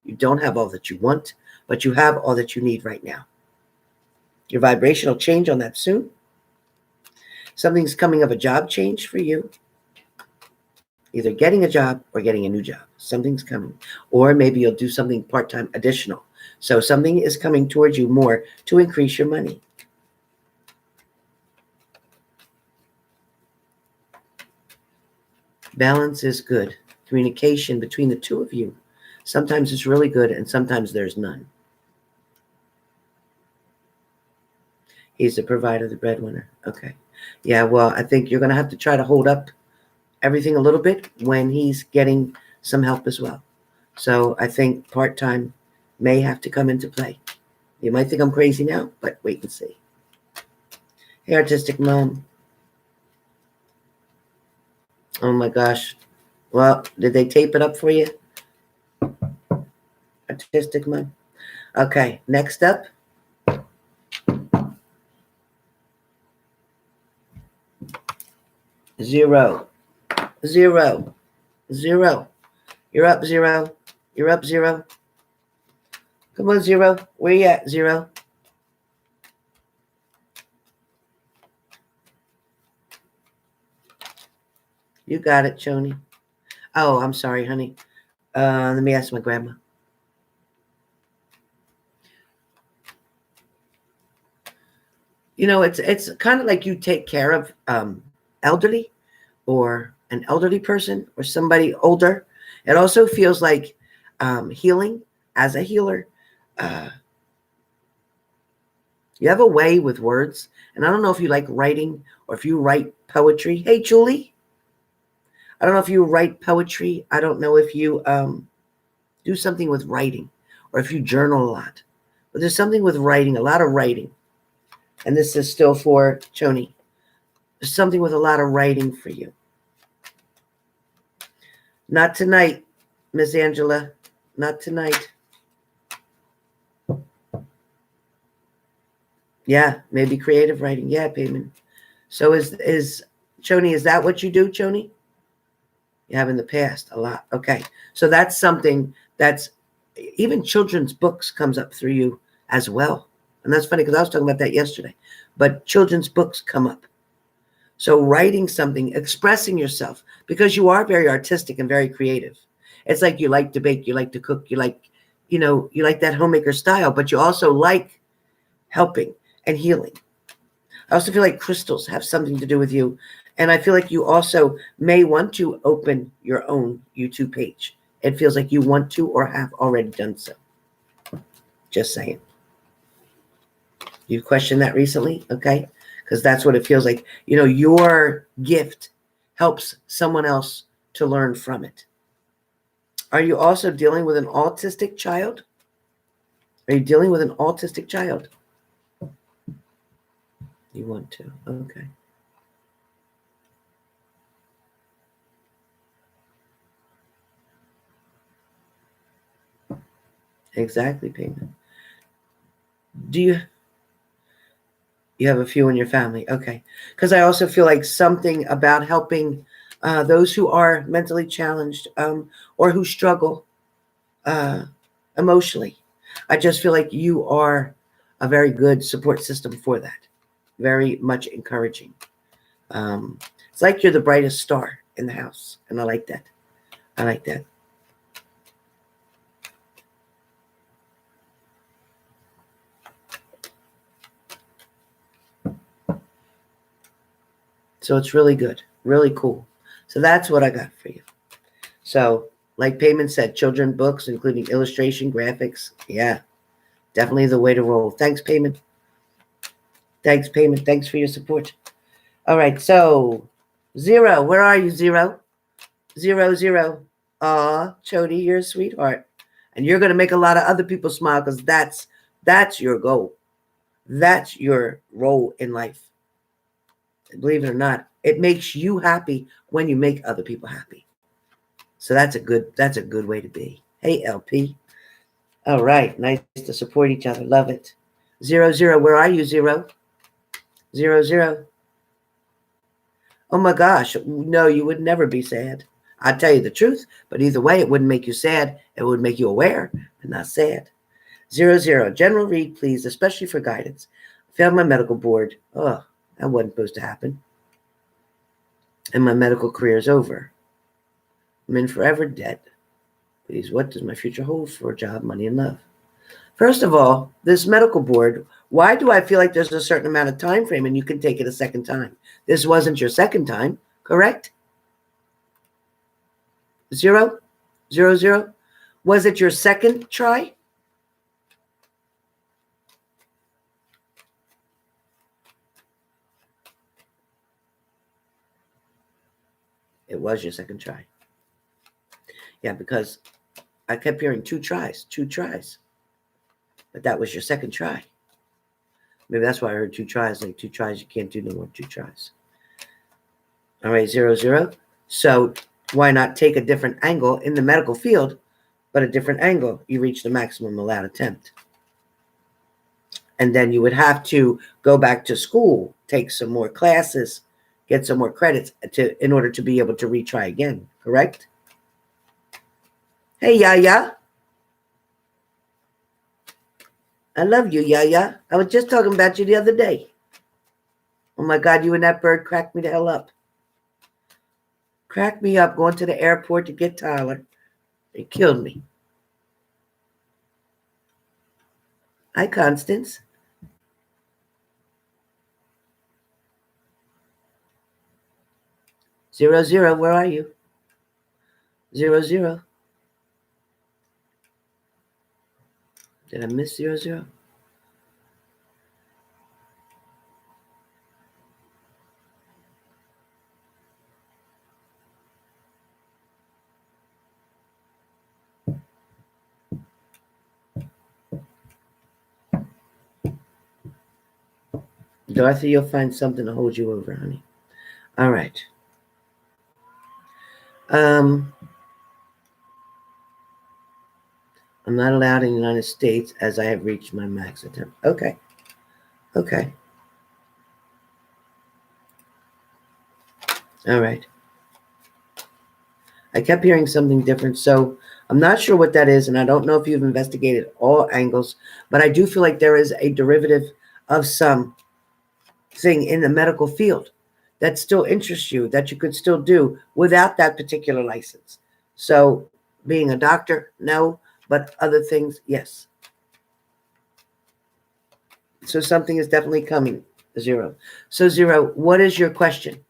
You don't have all that you want, but you have all that you need right now. Your vibration will change on that soon. Something's coming of a job change for you. Either getting a job or getting a new job. Something's coming. Or maybe you'll do something part-time additional. So something is coming towards you more to increase your money. Balance is good Communication between the two of you. Sometimes it's really good and sometimes there's none. He's the provider, the breadwinner. Okay. Yeah, well, I think you're going to have to try to hold up everything a little bit when he's getting some help as well. So I think part-time may have to come into play. You might think I'm crazy now, but wait and see. Hey, artistic mom. Oh my gosh. Well, did they tape it up for you? Artistic mom. Okay, next up. 0, 0, 0. You're up, 0. You're up, 0. Come on, 0. Where you at, 0? You got it, Choni. Oh, I'm sorry, honey. Let me ask my grandma. You know, it's kind of like you take care of elderly or an elderly person or somebody older. It also feels like healing as a healer. You have a way with words, and I don't know if you like writing or if you write poetry. Hey, Julie. I don't know if you write poetry. I don't know if you do something with writing or if you journal a lot. But there's something with writing, a lot of writing. And this is still for Choni. There's something with a lot of writing for you. Not tonight, Miss Angela. Not tonight. Yeah, maybe creative writing. Yeah, Payman. So is Choni, is that what you do, Choni? You have in the past a lot. Okay. So that's something that's even children's books comes up through you as well. And that's funny because I was talking about that yesterday. But children's books come up. So writing something, expressing yourself, because you are very artistic and very creative. It's like you like to bake, you like to cook, you like that homemaker style, but you also like helping and healing. I also feel like crystals have something to do with you. And I feel like you also may want to open your own YouTube page. It feels like you want to or have already done so. Just saying. You've questioned that recently? Okay. Because that's what it feels like. You know, your gift helps someone else to learn from it. Are you also dealing with an autistic child? Are you dealing with an autistic child? You want to. Okay. Exactly, Payman. Do you have a few in your family? Okay. Because I also feel like something about helping those who are mentally challenged or who struggle emotionally. I just feel like you are a very good support system for that. Very much encouraging. It's like you're the brightest star in the house. And I like that. I like that. So it's really good, really cool. So that's what I got for you. So, like Payman said, children books, including illustration, graphics. Yeah, definitely the way to roll. Thanks, Payman. Thanks, Payman. Thanks for your support. All right, so 0. Where are you, 0? 0, 0. Aw, Chody, you're a sweetheart. And you're going to make a lot of other people smile because that's your goal. That's your role in life. Believe it or not, it makes you happy when you make other people happy. So that's a good way to be. Hey, LP. All right. Nice to support each other. Love it. 0, 0. Where are you, 0? 0, 0. Oh my gosh. No, you would never be sad. I'll tell you the truth, but either way, it wouldn't make you sad. It would make you aware, but not sad. 0, 0. General read, please, especially for guidance. Failed my medical board. Oh, that wasn't supposed to happen. And my medical career is over. I'm in forever debt. Please, what does my future hold for a job, money, and love? First of all, this medical board, why do I feel like there's a certain amount of time frame and you can take it a second time? This wasn't your second time, correct? 0, 0, 0. Was it your second try? It was your second try. Yeah, because I kept hearing 2 tries, 2 tries. But that was your second try. Maybe that's why I heard 2 tries. Like 2 tries, you can't do no more 2 tries. All right, 0, 0. So why not take a different angle in the medical field, but a different angle? You reach the maximum allowed attempt. And then you would have to go back to school, take some more classes, get some more credits in order to be able to retry again, correct? Hey, Yaya. I love you, Yaya. I was just talking about you the other day. Oh, my God, you and that bird cracked me the hell up. Cracked me up going to the airport to get Tyler. It killed me. Hi, Constance. 0, 0, where are you? 0, 0. Did I miss 0, 0? Dorothy, you'll find something to hold you over, honey. All right. I'm not allowed in the United States as I have reached my max attempt. Okay. Okay. All right. I kept hearing something different, so I'm not sure what that is, and I don't know if you've investigated all angles, but I do feel like there is a derivative of some thing in the medical field that still interests you, that you could still do without that particular license. So being a doctor, no, but other things, yes. So something is definitely coming, 0. So 0, what is your question?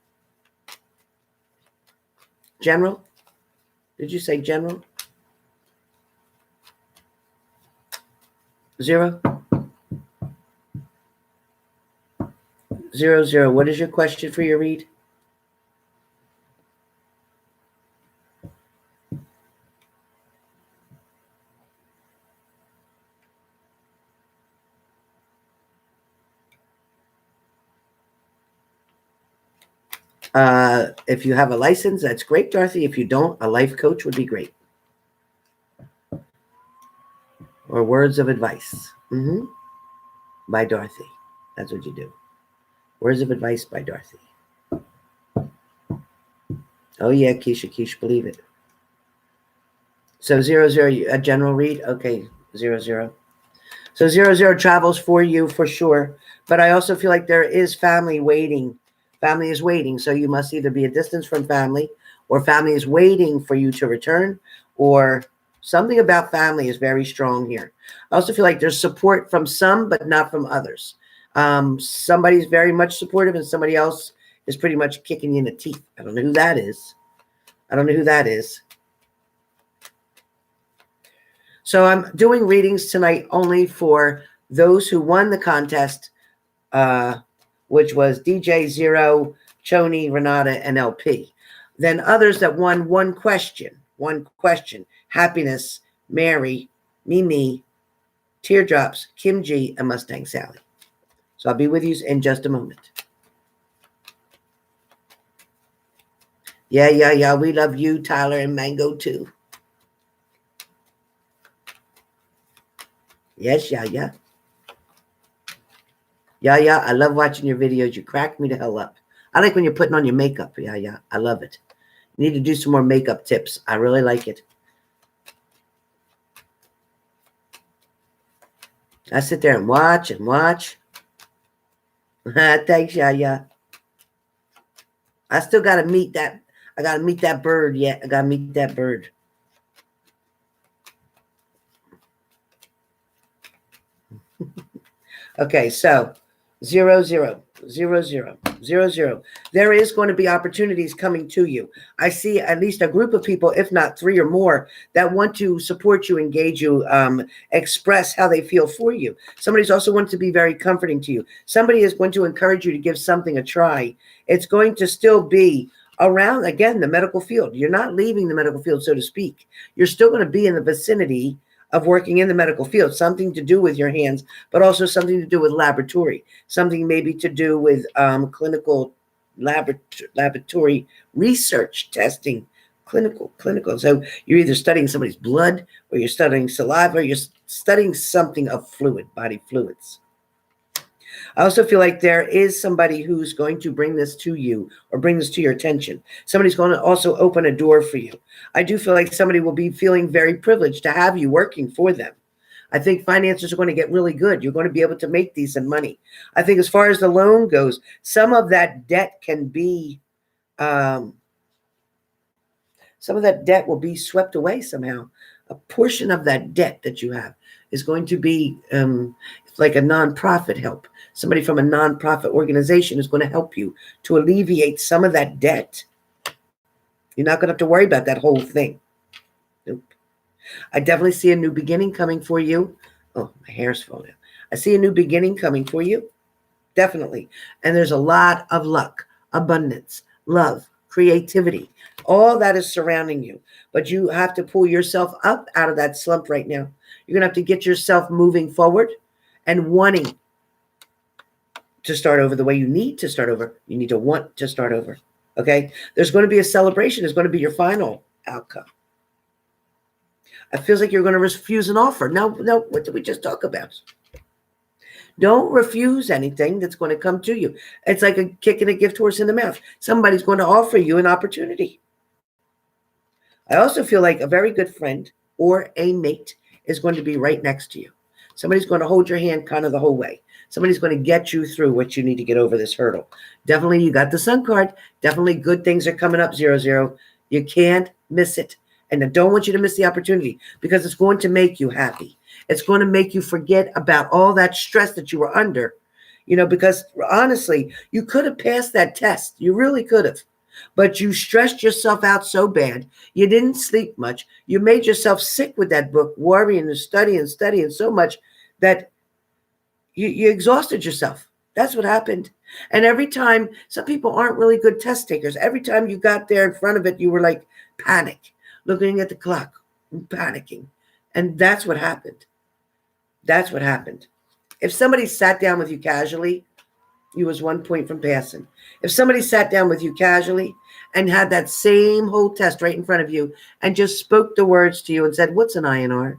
General? Did you say general? 0? 0, 0. What is your question for your read? If you have a license, that's great, Dorothy. If you don't, a life coach would be great. Or words of advice. By Dorothy. That's what you do. Words of advice by Dorothy. Oh, yeah, Keisha, believe it. So 0, 0, a general read? Okay, 0, 0. So 0, 0 travels for you for sure. But I also feel like there is family waiting. Family is waiting. So you must either be a distance from family, or family is waiting for you to return, or something about family is very strong here. I also feel like there's support from some, but not from others. Somebody's very much supportive, and somebody else is pretty much kicking you in the teeth. I don't know who that is. So I'm doing readings tonight only for those who won the contest, which was DJ Zero, Choni, Renata, and LP. Then others that won one question. Happiness, Mary, Mimi, Teardrops, Kim G, and Mustang Sally. So I'll be with you in just a moment. Yeah. We love you, Tyler, and Mango too. Yes, yeah. Yeah, I love watching your videos. You crack me the hell up. I like when you're putting on your makeup. Yeah. I love it. You need to do some more makeup tips. I really like it. I sit there and watch. Thanks, yeah. I still got to meet that. I got to meet that bird yet. I got to meet that bird. Okay, so 0, 0. 0. There is going to be opportunities coming to you. I see at least a group of people, if not 3 or more, that want to support you, engage you, express how they feel for you. Somebody's also wanting to be very comforting to you. Somebody is going to encourage you to give something a try. It's going to still be around, again, the medical field. You're not leaving the medical field, so to speak. You're still going to be in the vicinity of working in the medical field, something to do with your hands, but also something to do with laboratory, something maybe to do with clinical laboratory research, testing, clinical. So you're either studying somebody's blood, or you're studying saliva, or you're studying something of body fluids. I also feel like there is somebody who's going to bring this to you or bring this to your attention. Somebody's going to also open a door for you. I do feel like somebody will be feeling very privileged to have you working for them. I think finances are going to get really good. You're going to be able to make decent money. I think as far as the loan goes, some of that debt can be, some of that debt will be swept away somehow. A portion of that debt that you have is going to be like a nonprofit help. Somebody from a nonprofit organization is going to help you to alleviate some of that debt. You're not going to have to worry about that whole thing. Nope. I definitely see a new beginning coming for you. Oh, my hair's falling out. I see a new beginning coming for you. Definitely. And there's a lot of luck, abundance, love, creativity. All that is surrounding you. But you have to pull yourself up out of that slump right now. You're going to have to get yourself moving forward and wanting to start over the way you need to start over. You need to want to start over. Okay? There's going to be a celebration. It's going to be your final outcome. It feels like you're going to refuse an offer. No, what did we just talk about? Don't refuse anything that's going to come to you. It's like a kicking a gift horse in the mouth. Somebody's going to offer you an opportunity. I also feel like a very good friend or a mate is going to be right next to you. Somebody's going to hold your hand kind of the whole way. Somebody's going to get you through what you need to get over this hurdle. Definitely, you got the Sun card. Definitely good things are coming up, 0. You can't miss it. And I don't want you to miss the opportunity because it's going to make you happy. It's going to make you forget about all that stress that you were under, because honestly, you could have passed that test. You really could have. But you stressed yourself out so bad. You didn't sleep much. You made yourself sick with that book, worrying and studying so much that you exhausted yourself. That's what happened. And every time, some people aren't really good test takers. Every time you got there in front of it, you were like panic, looking at the clock, panicking. And that's what happened. That's what happened. If somebody sat down with you casually, you was 1 point from passing. If somebody sat down with you casually and had that same whole test right in front of you and just spoke the words to you and said, "What's an INR?"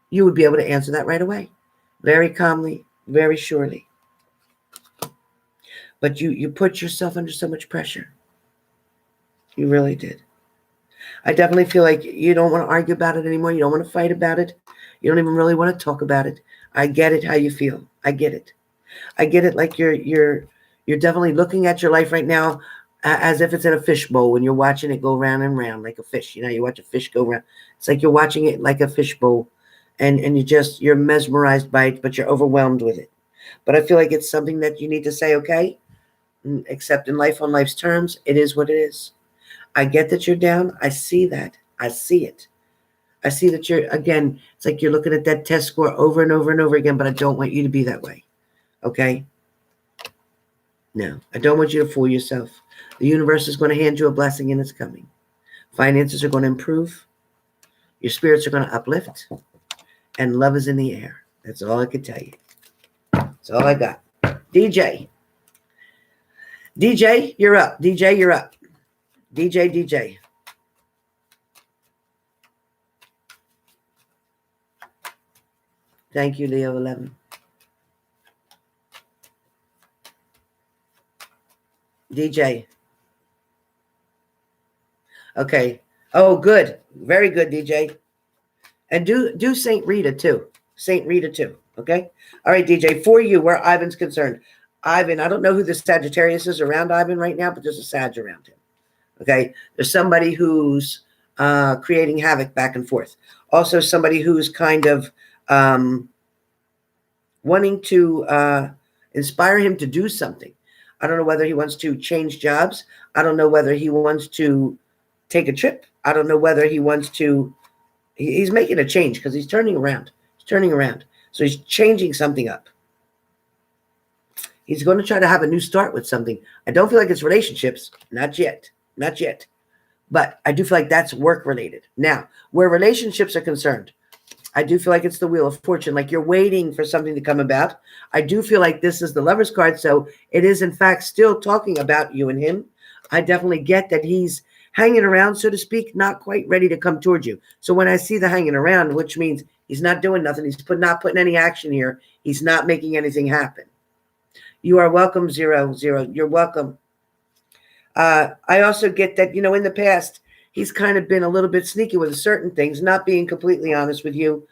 you would be able to answer that right away. Very calmly, very surely. But you put yourself under so much pressure. You really did. I definitely feel like you don't want to argue about it anymore. You don't want to fight about it. You don't even really want to talk about it. I get it how you feel. I get it. I get it like you're definitely looking at your life right now as if it's in a fishbowl when you're watching it go round and round like a fish. You watch a fish go round. It's like you're watching it like a fishbowl and you're mesmerized by it, but you're overwhelmed with it. But I feel like it's something that you need to say, okay, accepting life on life's terms. It is what it is. I get that you're down. I see that. I see it. I see that it's like you're looking at that test score over and over and over again, but I don't want you to be that way. Okay? No, I don't want you to fool yourself. The universe is going to hand you a blessing and it's coming. Finances are going to improve. Your spirits are going to uplift. And love is in the air. That's all I could tell you. That's all I got. DJ, you're up. DJ, you're up. DJ. Thank you, Leo 11. DJ. Okay. Oh, good. Very good, DJ. And do Saint Rita too. Saint Rita too. Okay. All right, DJ. For you, where Ivan's concerned. Ivan, I don't know who the Sagittarius is around Ivan right now, but there's a Sag around him. Okay. There's somebody who's creating havoc back and forth. Also, somebody who's kind of wanting to inspire him to do something. I don't know whether he wants to change jobs. I don't know whether he wants to take a trip. I don't know whether he wants to. He's making a change because he's turning around. He's turning around. So he's changing something up. He's going to try to have a new start with something. I don't feel like it's relationships. Not yet. Not yet. But I do feel like that's work related. Now, where relationships are concerned, I do feel like it's the Wheel of Fortune, like you're waiting for something to come about. I do feel like this is the Lover's card, so it is, in fact, still talking about you and him. I definitely get that he's hanging around, so to speak, not quite ready to come towards you. So when I see the hanging around, which means he's not doing nothing, he's not putting any action here, he's not making anything happen. You are welcome, 0, 0. You're welcome. I also get that, in the past, he's kind of been a little bit sneaky with certain things, not being completely honest with you.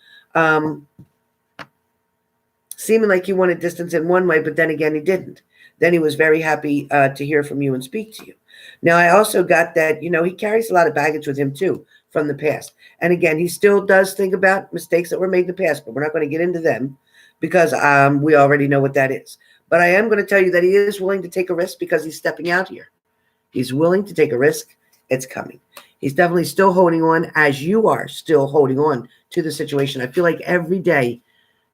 Seeming like he wanted distance in one way, but then again, he didn't. Then he was very happy to hear from you and speak to you. Now, I also got that, he carries a lot of baggage with him, too, from the past. And again, he still does think about mistakes that were made in the past, but we're not going to get into them because we already know what that is. But I am going to tell you that he is willing to take a risk because he's stepping out here. He's willing to take a risk. It's coming. He's definitely still holding on, as you are still holding on to the situation. I feel like every day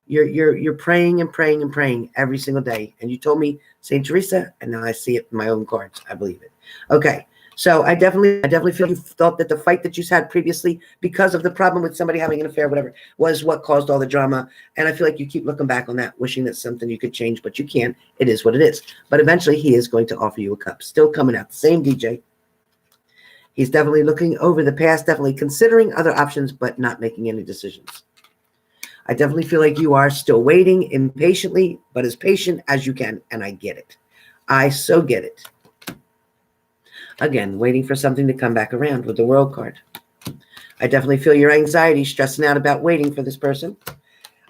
you're praying and praying and praying every single day. And you told me St. Teresa, and now I see it in my own cards. I believe it. Okay. So I definitely feel you thought that the fight that you had previously, because of the problem with somebody having an affair, whatever, was what caused all the drama. And I feel like you keep looking back on that, wishing that something you could change, but you can't. It is what it is. But eventually he is going to offer you a cup. Still coming out. Same DJ. He's definitely looking over the past, definitely considering other options, but not making any decisions. I definitely feel like you are still waiting impatiently, but as patient as you can. And I get it. I so get it. Again, waiting for something to come back around with the World card. I definitely feel your anxiety, stressing out about waiting for this person.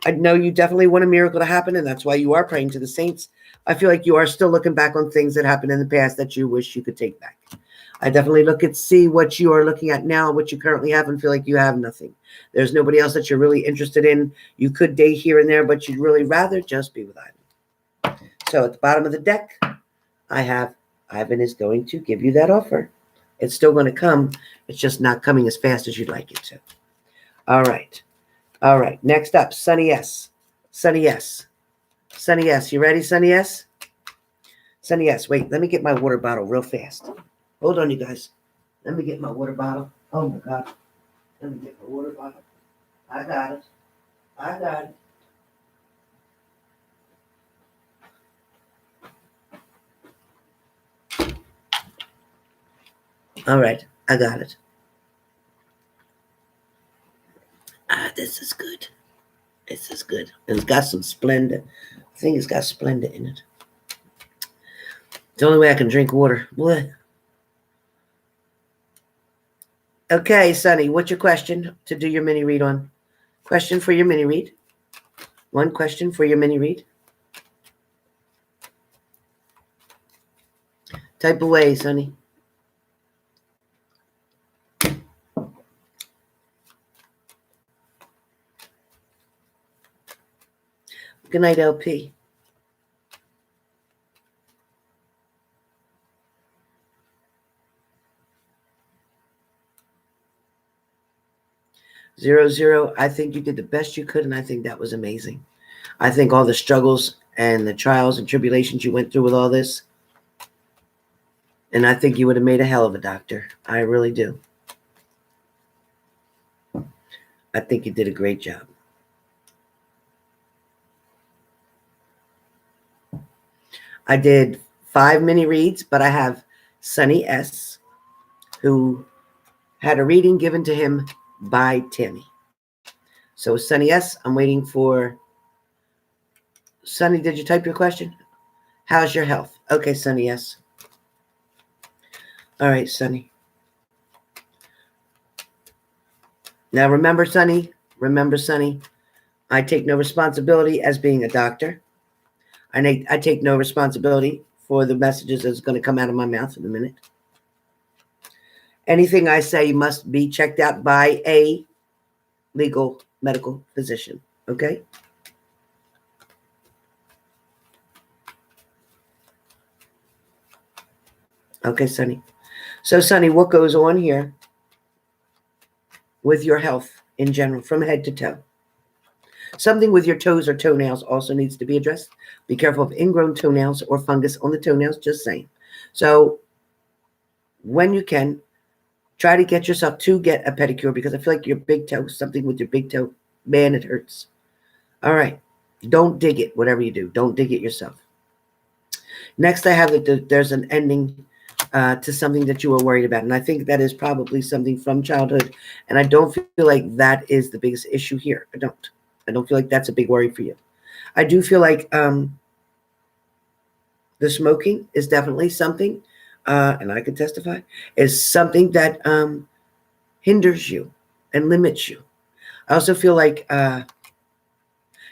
I know you definitely want a miracle to happen, and that's why you are praying to the saints. I feel like you are still looking back on things that happened in the past that you wish you could take back. I definitely see what you are looking at now, what you currently have, and feel like you have nothing. There's nobody else that you're really interested in. You could date here and there, but you'd really rather just be with Ivan. So at the bottom of the deck, I have Ivan is going to give you that offer. It's still going to come. It's just not coming as fast as you'd like it to. All right. All right. Next up, Sonny S. Sonny S. Sonny S. You ready, Sonny S? Sonny S. Wait, let me get my water bottle real fast. Hold on, you guys. Let me get my water bottle. Oh, my God. Let me get my water bottle. I got it. I got it. All right. I got it. This is good. This is good. And it's got some Splenda. I think it's got Splenda in it. It's the only way I can drink water. What? Okay, Sonny, what's your question to do your mini read on? Question for your mini read. One question for your mini read. Type away, Sonny. Good night, LP. Zero, zero. I think you did the best you could, and I think that was amazing. I think all the struggles and the trials and tribulations you went through with all this, and I think you would have made a hell of a doctor. I really do. I think you did a great job. I did 5 mini reads, but I have Sonny S., who had a reading given to him by Tammy. So Sonny S., I'm waiting for... Sonny, did you type your question? How's your health? Okay, Sonny S. All right, Sonny. Now remember, Sonny, I take no responsibility as being a doctor. I take no responsibility for the messages that's going to come out of my mouth in a minute. Anything I say must be checked out by a legal medical physician, okay? Okay, Sonny. So, Sonny, what goes on here with your health in general, from head to toe? Something with your toes or toenails also needs to be addressed. Be careful of ingrown toenails or fungus on the toenails, just saying. So, when you can, try to get yourself to get a pedicure, because I feel like your big toe, something with your big toe, man, it hurts. All right. Don't dig it, whatever you do. Don't dig it yourself. Next, I have that there's an ending to something that you were worried about. And I think that is probably something from childhood. And I don't feel like that is the biggest issue here. I don't. I don't feel like that's a big worry for you. I do feel like the smoking is definitely something, and I can testify, is something that hinders you and limits you. I also feel like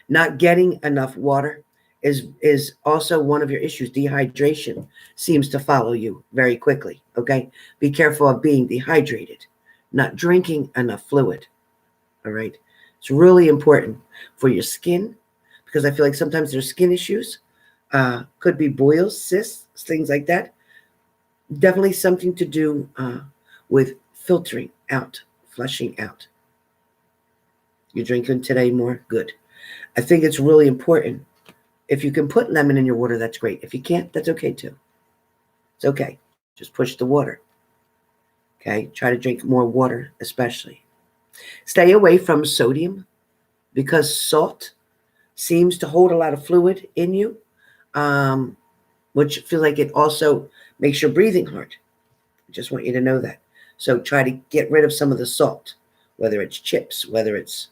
not getting enough water is also one of your issues. Dehydration seems to follow you very quickly. Okay, be careful of being dehydrated, not drinking enough fluid. All right, it's really important for your skin, because I feel like sometimes there's skin issues. Could be boils, cysts, things like that. Definitely something to do with filtering out, flushing out. You're drinking today more? Good. I think it's really important. If you can put lemon in your water, that's great. If you can't, that's okay too. It's okay. Just push the water. Okay? Try to drink more water, especially. Stay away from sodium, because salt seems to hold a lot of fluid in you, which feel like it also makes your breathing hard. I just want you to know that. So try to get rid of some of the salt, whether it's chips, whether it's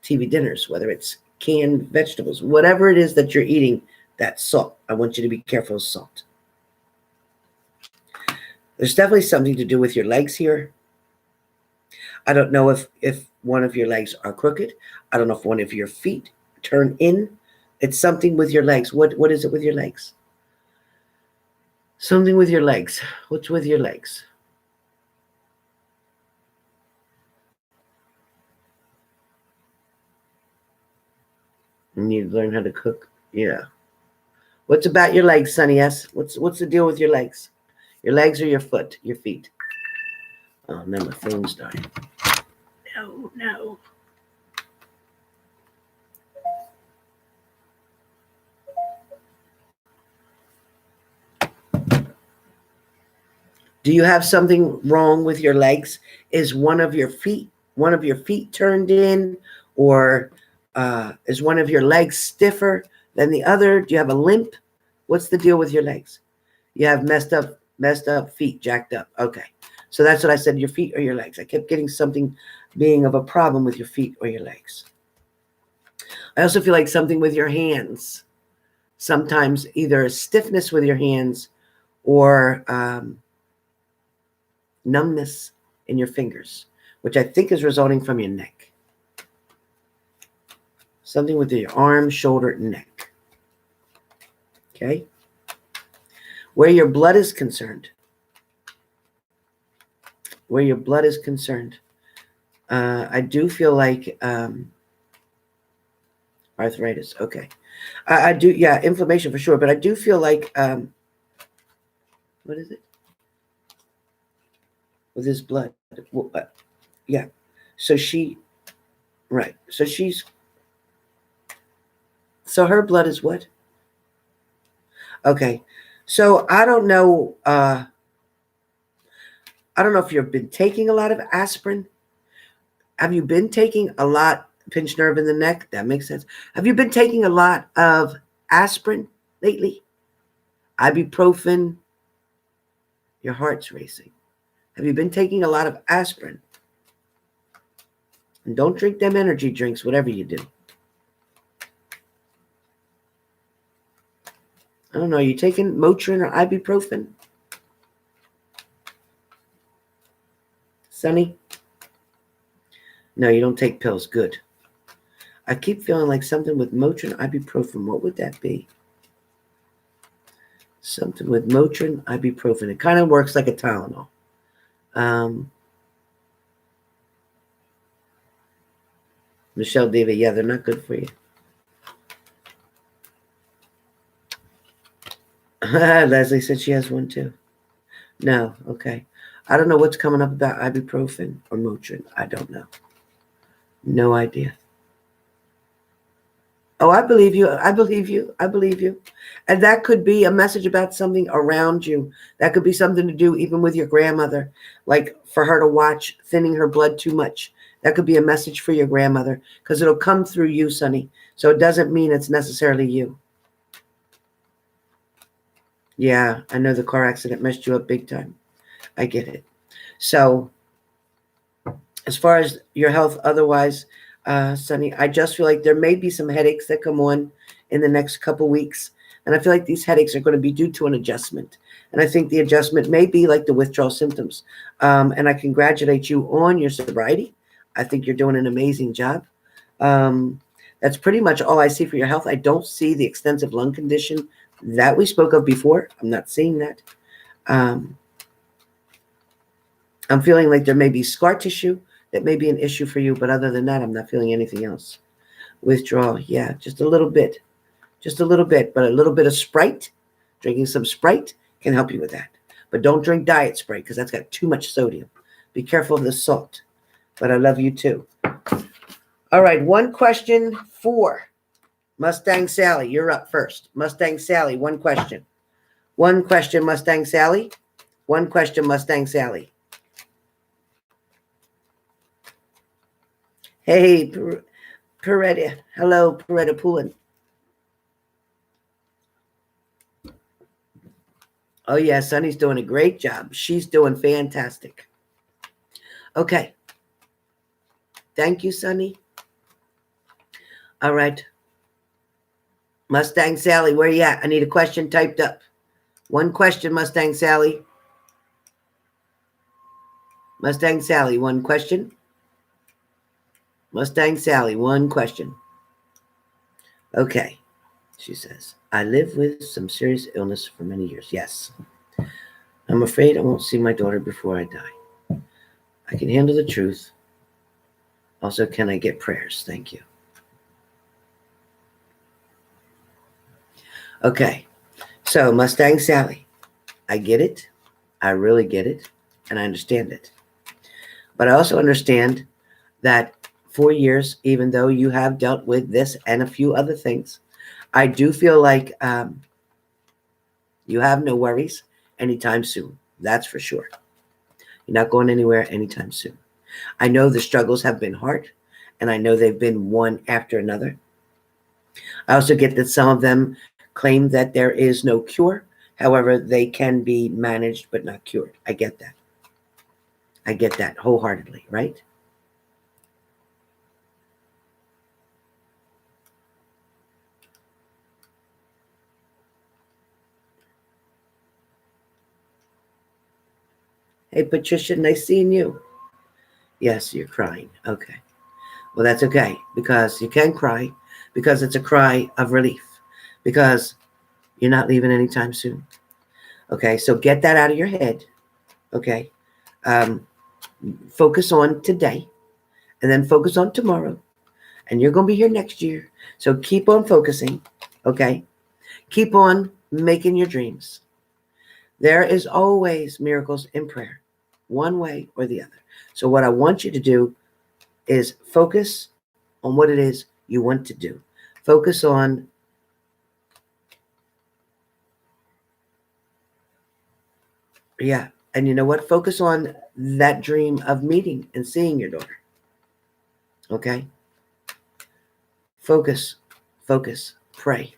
TV dinners, whether it's canned vegetables, whatever it is that you're eating, that's salt. I want you to be careful of salt. There's definitely something to do with your legs here. I don't know if one of your legs are crooked. I don't know if one of your feet turn in. It's something with your legs. What is it with your legs? Something with your legs. What's with your legs? You need to learn how to cook. Yeah. What's about your legs, Sonny S? What's the deal with your legs? Your legs or your foot? Your feet? Oh no, my phone's dying. No. Do you have something wrong with your legs? Is one of your feet turned in, or is one of your legs stiffer than the other? Do you have a limp? What's the deal with your legs? You have messed up feet, jacked up. Okay. So that's what I said, your feet or your legs. I kept getting something being of a problem with your feet or your legs. I also feel like something with your hands. Sometimes either stiffness with your hands or numbness in your fingers, which I think is resulting from your neck. Something with your arm, shoulder, neck. Okay? Where your blood is concerned. Where your blood is concerned. I do feel like arthritis. Okay. I do, yeah, inflammation for sure. But I do feel like, what is it? With his blood. Yeah. So right. So her blood is what? Okay. So I don't know. I don't know if you've been taking a lot of aspirin. Have you been taking a lot? Pinched nerve in the neck? That makes sense. Have you been taking a lot of aspirin lately? Ibuprofen? Your heart's racing. Have you been taking a lot of aspirin? And don't drink them energy drinks, whatever you do. I don't know. Are you taking Motrin or ibuprofen? Sonny? No, you don't take pills. Good. I keep feeling like something with Motrin, ibuprofen. What would that be? Something with Motrin, ibuprofen. It kind of works like a Tylenol. Michelle David, yeah, they're not good for you. Leslie said she has one too. No, okay. I don't know what's coming up about ibuprofen or Motrin. I don't know. No idea. Oh, I believe you. I believe you. I believe you. And that could be a message about something around you. That could be something to do even with your grandmother, like for her to watch thinning her blood too much. That could be a message for your grandmother because it'll come through you, Sonny. So it doesn't mean it's necessarily you. Yeah, I know the car accident messed you up big time. I get it. So as far as your health otherwise, Sonny, I just feel like there may be some headaches that come on in the next couple weeks. And I feel like these headaches are going to be due to an adjustment. And I think the adjustment may be like the withdrawal symptoms. And I congratulate you on your sobriety. I think you're doing an amazing job. That's pretty much all I see for your health. I don't see the extensive lung condition that we spoke of before. I'm not seeing that. Um, I'm feeling like there may be scar tissue that may be an issue for you, but other than that, I'm not feeling anything else. Withdrawal, yeah, just a little bit. Just a little bit, but a little bit of Sprite, drinking some Sprite can help you with that. But don't drink diet Sprite because that's got too much sodium. Be careful of the salt. But I love you too. All right, one question for Mustang Sally. You're up first. Mustang Sally, one question. One question, Mustang Sally. One question, Mustang Sally. Hey, Peretta. Hello, Peretta Poulin. Oh, yeah, Sonny's doing a great job. She's doing fantastic. Okay. Thank you, Sonny. All right. Mustang Sally, where you at? I need a question typed up. One question, Mustang Sally. Mustang Sally, one question. Mustang Sally, one question. Okay, she says, I live with some serious illness for many years. Yes. I'm afraid I won't see my daughter before I die. I can handle the truth. Also, can I get prayers? Thank you. Okay, so Mustang Sally, I get it. I really get it. And I understand it. But I also understand that for years, even though you have dealt with this and a few other things, I do feel like you have no worries anytime soon. That's for sure. You're not going anywhere anytime soon. I know the struggles have been hard, and I know they've been one after another. I also get that some of them claim that there is no cure. However, they can be managed but not cured. I get that. I get that wholeheartedly, right? Hey, Patricia, nice seeing you. Yes, you're crying. Okay. Well, that's okay because you can cry because it's a cry of relief because you're not leaving anytime soon. Okay. So get that out of your head. Okay. Um, focus on today and then focus on tomorrow. And you're going to be here next year. So keep on focusing. Okay. Keep on making your dreams. There is always miracles in prayer, one way or the other. So, what I want you to do is focus on what it is you want to do. Focus on, yeah. And you know what? Focus on that dream of meeting and seeing your daughter. Okay? Focus, focus, pray,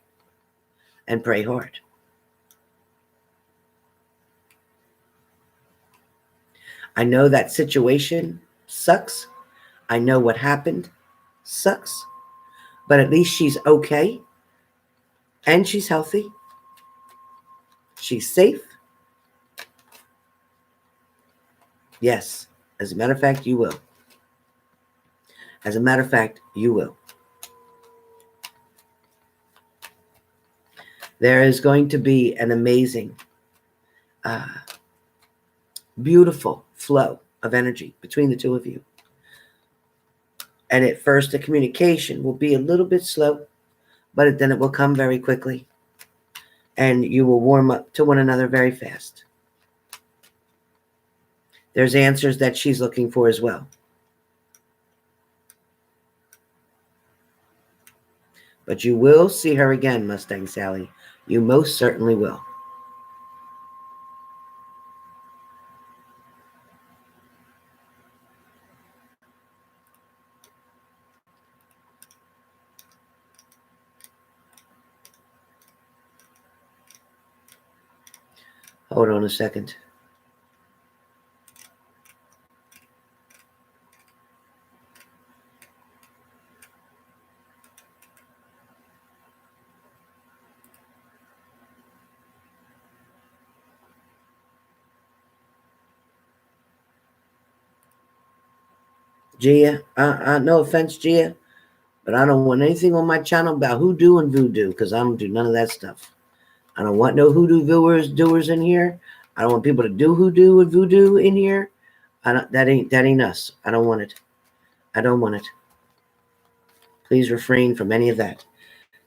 and pray hard. I know that situation sucks. I know what happened sucks. But at least she's okay and she's healthy. She's safe. Yes. As a matter of fact, you will. As a matter of fact, you will. There is going to be an amazing, beautiful flow of energy between the two of you. And at first, the communication will be a little bit slow, but then it will come very quickly. And you will warm up to one another very fast. There's answers that she's looking for as well. But you will see her again, Mustang Sally. You most certainly will. Hold on a second. Gia, no offense, Gia, but I don't want anything on my channel about hoodoo and voodoo because I don't do none of that stuff. I don't want no hoodoo doers in here. I don't want people to do hoodoo and voodoo in here. That ain't us. I don't want it. I don't want it. Please refrain from any of that.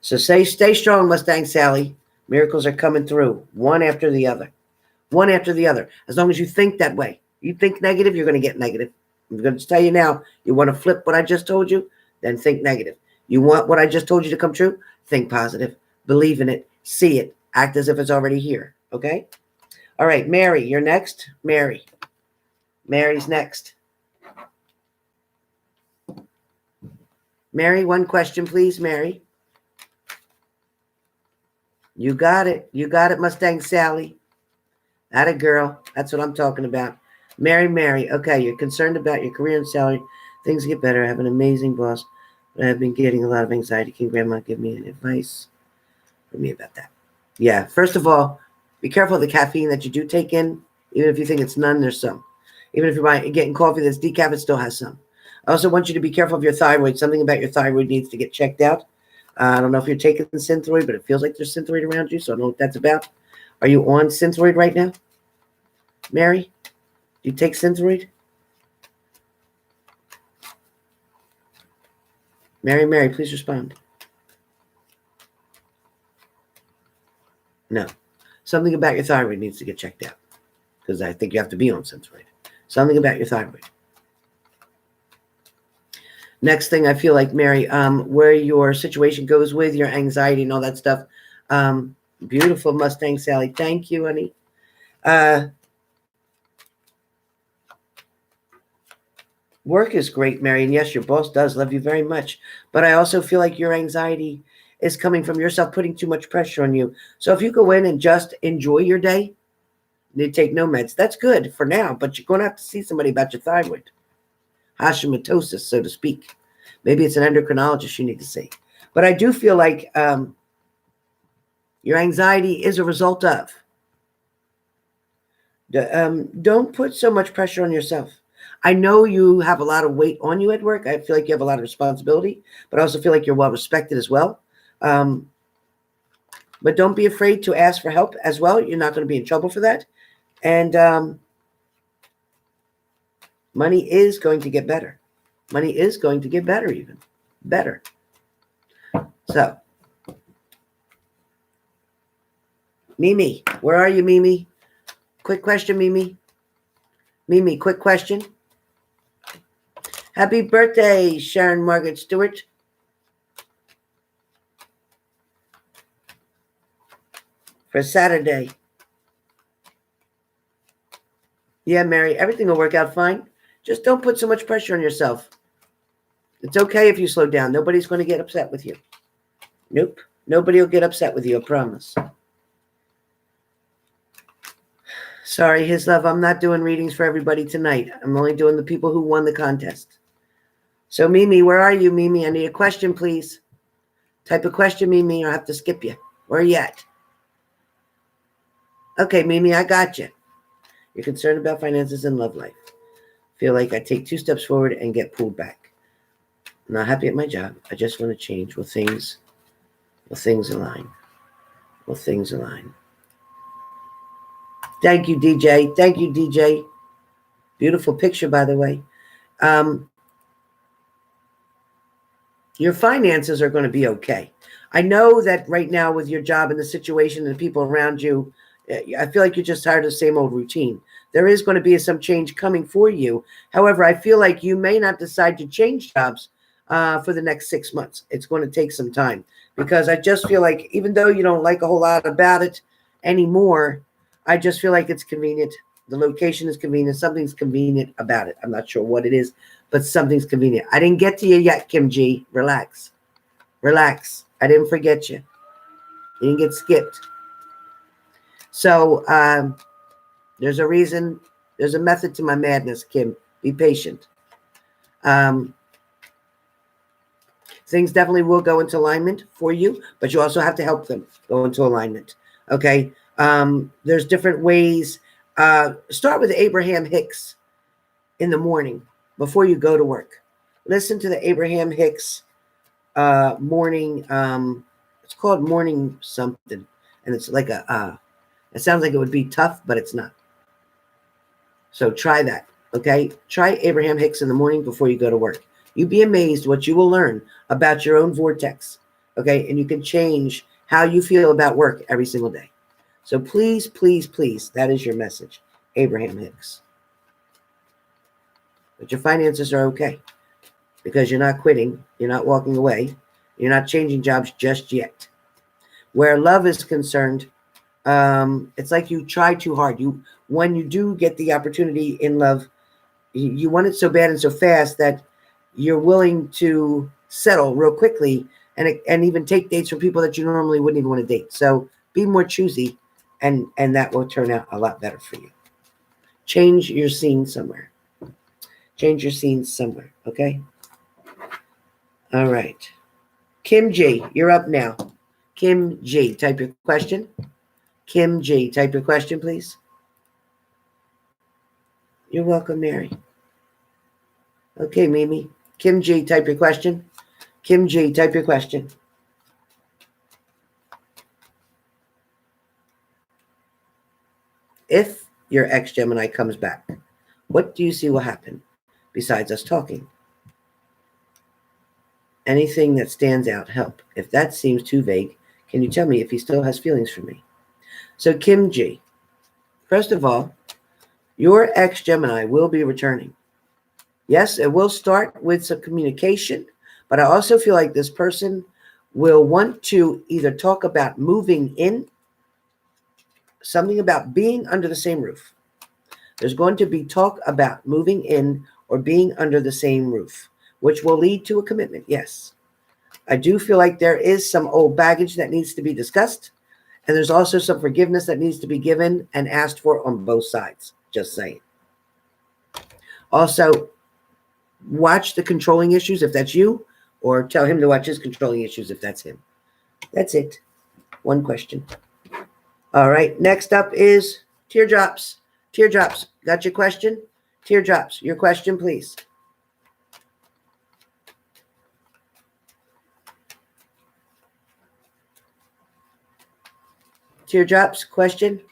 So stay strong, Mustang Sally. Miracles are coming through, one after the other. One after the other. As long as you think that way. You think negative, you're going to get negative. I'm going to tell you now, you want to flip what I just told you, then think negative. You want what I just told you to come true? Think positive. Believe in it. See it. Act as if it's already here. Okay? All right, Mary, you're next. Mary. Mary's next. Mary, one question, please, Mary. You got it. You got it, Mustang Sally. Atta girl. That's what I'm talking about. Mary. Okay, you're concerned about your career and salary. Things get better. I have an amazing boss, but I've been getting a lot of anxiety. Can Grandma give me advice for me about that? Yeah, first of all, be careful of the caffeine that you do take in. Even if you think it's none, there's some. Even if you're getting coffee that's decaf, it still has some. I also want you to be careful of your thyroid. Something about your thyroid needs to get checked out. I don't know if you're taking Synthroid, but it feels like there's Synthroid around you, so I don't know what that's about. Are you on Synthroid right now? Mary? Do you take Synthroid? Mary, please respond. No. Something about your thyroid needs to get checked out, because I think you have to be on Synthroid. Something about your thyroid. Next thing, I feel like, Mary, where your situation goes with your anxiety and all that stuff. Beautiful Mustang Sally. Thank you, honey. Work is great, Mary, and yes, your boss does love you very much. But I also feel like your anxiety is coming from yourself putting too much pressure on you. So if you go in and just enjoy your day, you take no meds. That's good for now, but you're going to have to see somebody about your thyroid. Hashimotosis, so to speak. Maybe it's an endocrinologist you need to see. But I do feel like your anxiety is a result of. Don't put so much pressure on yourself. I know you have a lot of weight on you at work. I feel like you have a lot of responsibility, but I also feel like you're well respected as well. But don't be afraid to ask for help as well. You're not going to be in trouble for that. And money is going to get better. Money is going to get better, even better. So, Mimi, where are you, Mimi? Quick question, Mimi. Mimi, quick question. Happy birthday, Sharon Margaret Stewart. For Saturday. Yeah, Mary, everything will work out fine. Just don't put so much pressure on yourself. It's okay if you slow down. Nobody's going to get upset with you. Nope. Nobody will get upset with you, I promise. Sorry, his love, I'm not doing readings for everybody tonight. I'm only doing the people who won the contest. So, Mimi, where are you, Mimi? I need a question, please. Type a question, Mimi, or I have to skip you. Where are you at? Okay, Mimi, I got you. You're concerned about finances and love life. Feel like I take 2 steps forward and get pulled back. I'm not happy at my job. I just want to change. Will things align? Will things align? Thank you, DJ. Thank you, DJ. Beautiful picture, by the way. Your finances are going to be okay. I know that right now with your job and the situation and the people around you, I feel like you're just tired of the same old routine. There is going to be some change coming for you. However, I feel like you may not decide to change jobs for the next 6 months. It's going to take some time because I just feel like even though you don't like a whole lot about it anymore, I just feel like it's convenient. The location is convenient. Something's convenient about it. I'm not sure what it is, but something's convenient. I didn't get to you yet, Kim G. Relax. Relax. I didn't forget you. You didn't get skipped. So there's a reason. There's a method to my madness, Kim. Be patient. Things definitely will go into alignment for you, but you also have to help them go into alignment. Okay. There's different ways. Start with Abraham Hicks in the morning before you go to work. Listen to the Abraham Hicks morning. It's called morning something, and it's like it sounds like it would be tough, but it's not. So try that. Okay. Try Abraham Hicks in the morning before you go to work. You'd be amazed what you will learn about your own vortex. Okay. And you can change how you feel about work every single day. So please, please, please, that is your message, Abraham Hicks. But your finances are okay because you're not quitting. You're not walking away. You're not changing jobs just yet. Where love is concerned, it's like you try too hard. When you do get the opportunity in love, you want it so bad and so fast that you're willing to settle real quickly and even take dates from people that you normally wouldn't even want to date. So be more choosy, and that will turn out a lot better for you. Change your scene somewhere. Change your scene somewhere, okay? All right. Kim G, you're up now. Kim G, type your question. Kim G, type your question, please. You're welcome, Mary. Okay, Mimi. Kim G, type your question. Kim G, type your question. If your ex-Gemini comes back, what do you see will happen besides us talking? Anything that stands out, help. If that seems too vague, can you tell me if he still has feelings for me? So Kim G, first of all, your ex-Gemini will be returning. Yes, it will start with some communication, but I also feel like this person will want to either talk about moving in, something about being under the same roof. There's going to be talk about moving in or being under the same roof, which will lead to a commitment, yes. I do feel like there is some old baggage that needs to be discussed, and there's also some forgiveness that needs to be given and asked for on both sides, just saying. Also, watch the controlling issues if that's you, or tell him to watch his controlling issues if that's him. That's it. One question. All right. Next up is teardrops. Teardrops. Got your question? Teardrops. Your question, please. Teardrops. Question.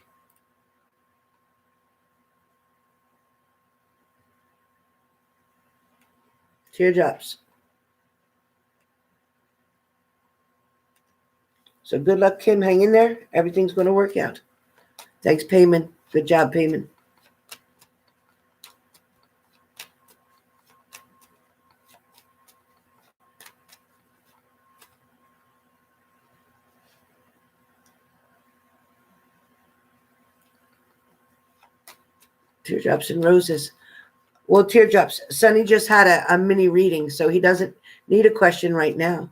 Teardrops. So good luck, Kim. Hang in there. Everything's going to work out. Thanks, Payman. Good job, Payman. Teardrops and roses. Well, teardrops. Sonny just had a mini reading, so he doesn't need a question right now.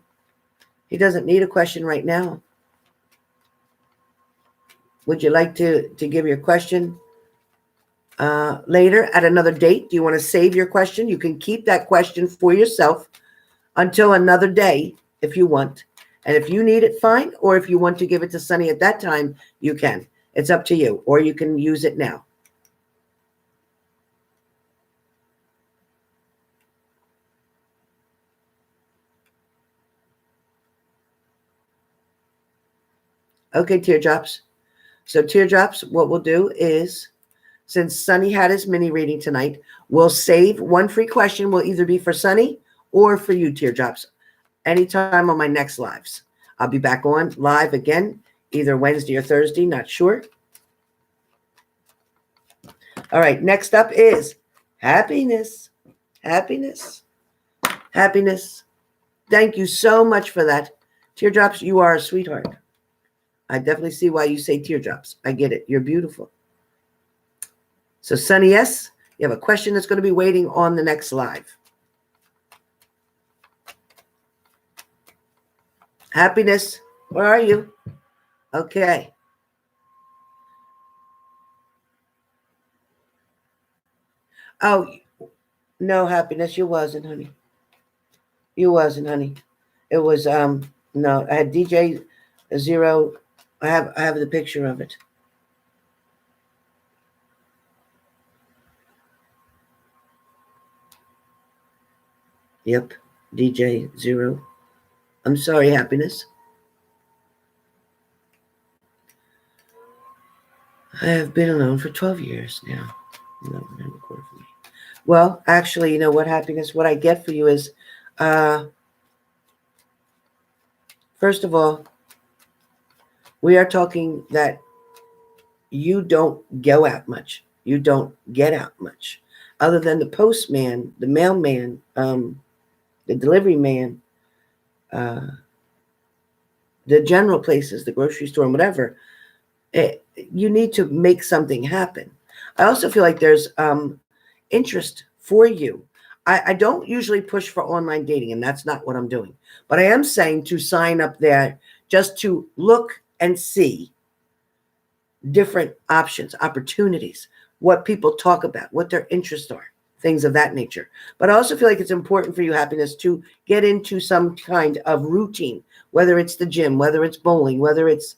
He doesn't need a question right now. Would you like to give your question later at another date? Do you want to save your question? You can keep that question for yourself until another day if you want. And if you need it, fine. Or if you want to give it to Sonny at that time, you can. It's up to you. Or you can use it now. Okay, teardrops. So teardrops, what we'll do is, since Sonny had his mini reading tonight, we'll save one free question. Will either be for Sonny or for you, teardrops, anytime on my next lives. I'll be back on live again, either Wednesday or Thursday, not sure. All right, next up is happiness. Happiness. Happiness. Thank you so much for that. Teardrops, you are a sweetheart. I definitely see why you say teardrops. I get it. You're beautiful. So, Sonny, yes, you have a question that's going to be waiting on the next live. Happiness, where are you? Okay. Oh, no, happiness, you wasn't, honey. You wasn't, honey. It was no, I had DJ Zero. I have the picture of it. Yep, DJ Zero. I'm sorry, happiness. I have been alone for 12 years now. No, not record for me. Well, actually, you know what, happiness? What I get for you is, first of all, we are talking that you don't go out much. You don't get out much. Other than the postman, the mailman, the delivery man, uh, the general places, the grocery store, and whatever, you need to make something happen. I also feel like there's interest for you. I don't usually push for online dating, and that's not what I'm doing. But I am saying to sign up there just to look and see different options, opportunities, what people talk about, what their interests are, things of that nature. But I also feel like it's important for you, happiness, to get into some kind of routine, whether it's the gym, whether it's bowling, whether it's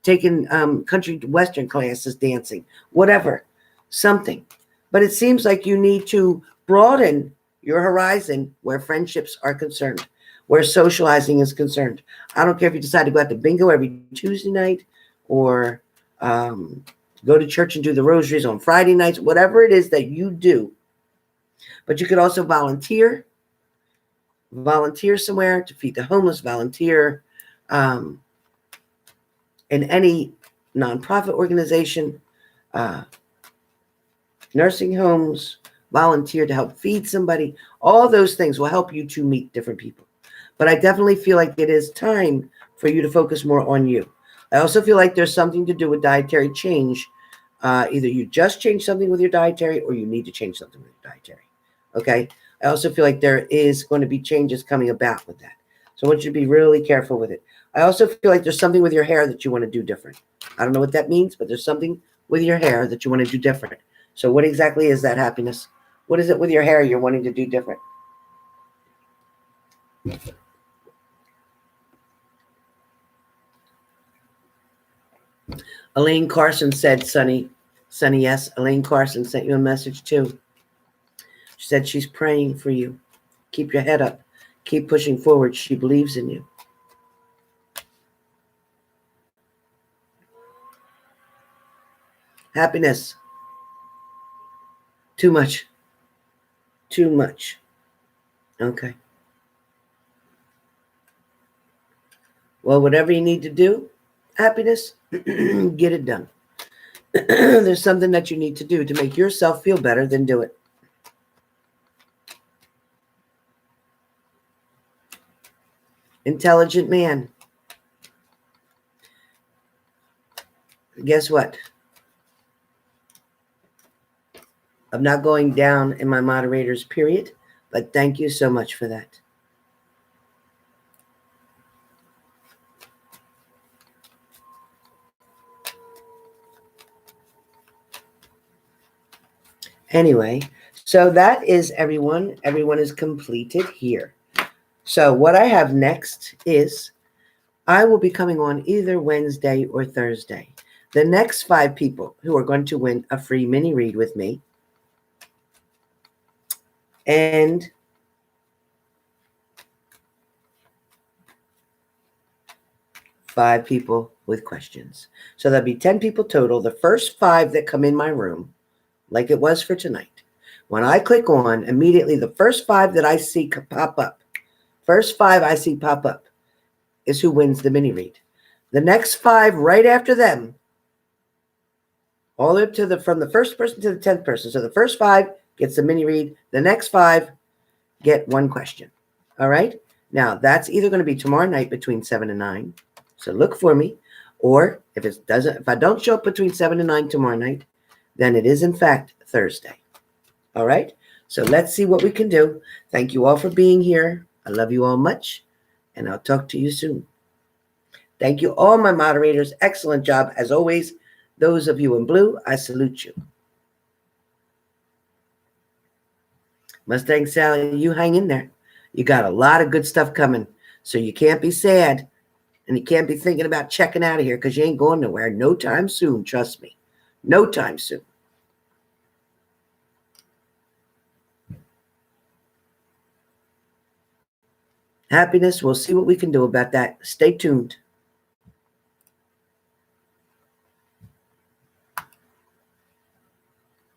taking country western classes, dancing, whatever, something. But it seems like you need to broaden your horizon where friendships are concerned, where socializing is concerned. I don't care if you decide to go out to bingo every Tuesday night or go to church and do the rosaries on Friday nights, whatever it is that you do. But you could also volunteer somewhere to feed the homeless, volunteer in any nonprofit organization, nursing homes, volunteer to help feed somebody. All those things will help you to meet different people. But I definitely feel like it is time for you to focus more on you. I also feel like there's something to do with dietary change. Either you just change something with your dietary or you need to change something with your dietary. Okay? I also feel like there is going to be changes coming about with that. So I want you to be really careful with it. I also feel like there's something with your hair that you want to do different. I don't know what that means, but there's something with your hair that you want to do different. So what exactly is that, happiness? What is it with your hair you're wanting to do different? Elaine Carson said, Sonny, yes. Elaine Carson sent you a message too. She said she's praying for you. Keep your head up. Keep pushing forward. She believes in you. Happiness. Too much. Too much. Okay. Well, whatever you need to do, happiness, get it done. There's something that you need to do to make yourself feel better, then do it. Intelligent man. Guess what? I'm not going down in my moderators, period, but thank you so much for that. Anyway, so that is everyone. Everyone is completed here. So what I have next is I will be coming on either Wednesday or Thursday. The next 5 people who are going to win a free mini read with me and 5 people with questions. So there'll be 10 people total. The first 5 that come in my room, like it was for tonight, when I click on, immediately the first 5 that I see pop up, is who wins the mini read. The next 5 right after them all the way up to from the first person to the 10th person. So the first 5 gets the mini read. The next 5 get 1 question. All right. Now that's either going to be tomorrow night between 7 and 9. So look for me. Or if I don't show up between 7 and 9 tomorrow night, then it is in fact Thursday. All right. So let's see what we can do. Thank you all for being here. I love you all much, and I'll talk to you soon. Thank you all my moderators. Excellent job as always. Those of you in blue, I salute you. Mustang Sally, you hang in there. You got a lot of good stuff coming. So you can't be sad, and you can't be thinking about checking out of here because you ain't going nowhere. No time soon, trust me. No time soon. Happiness, we'll see what we can do about that. Stay tuned.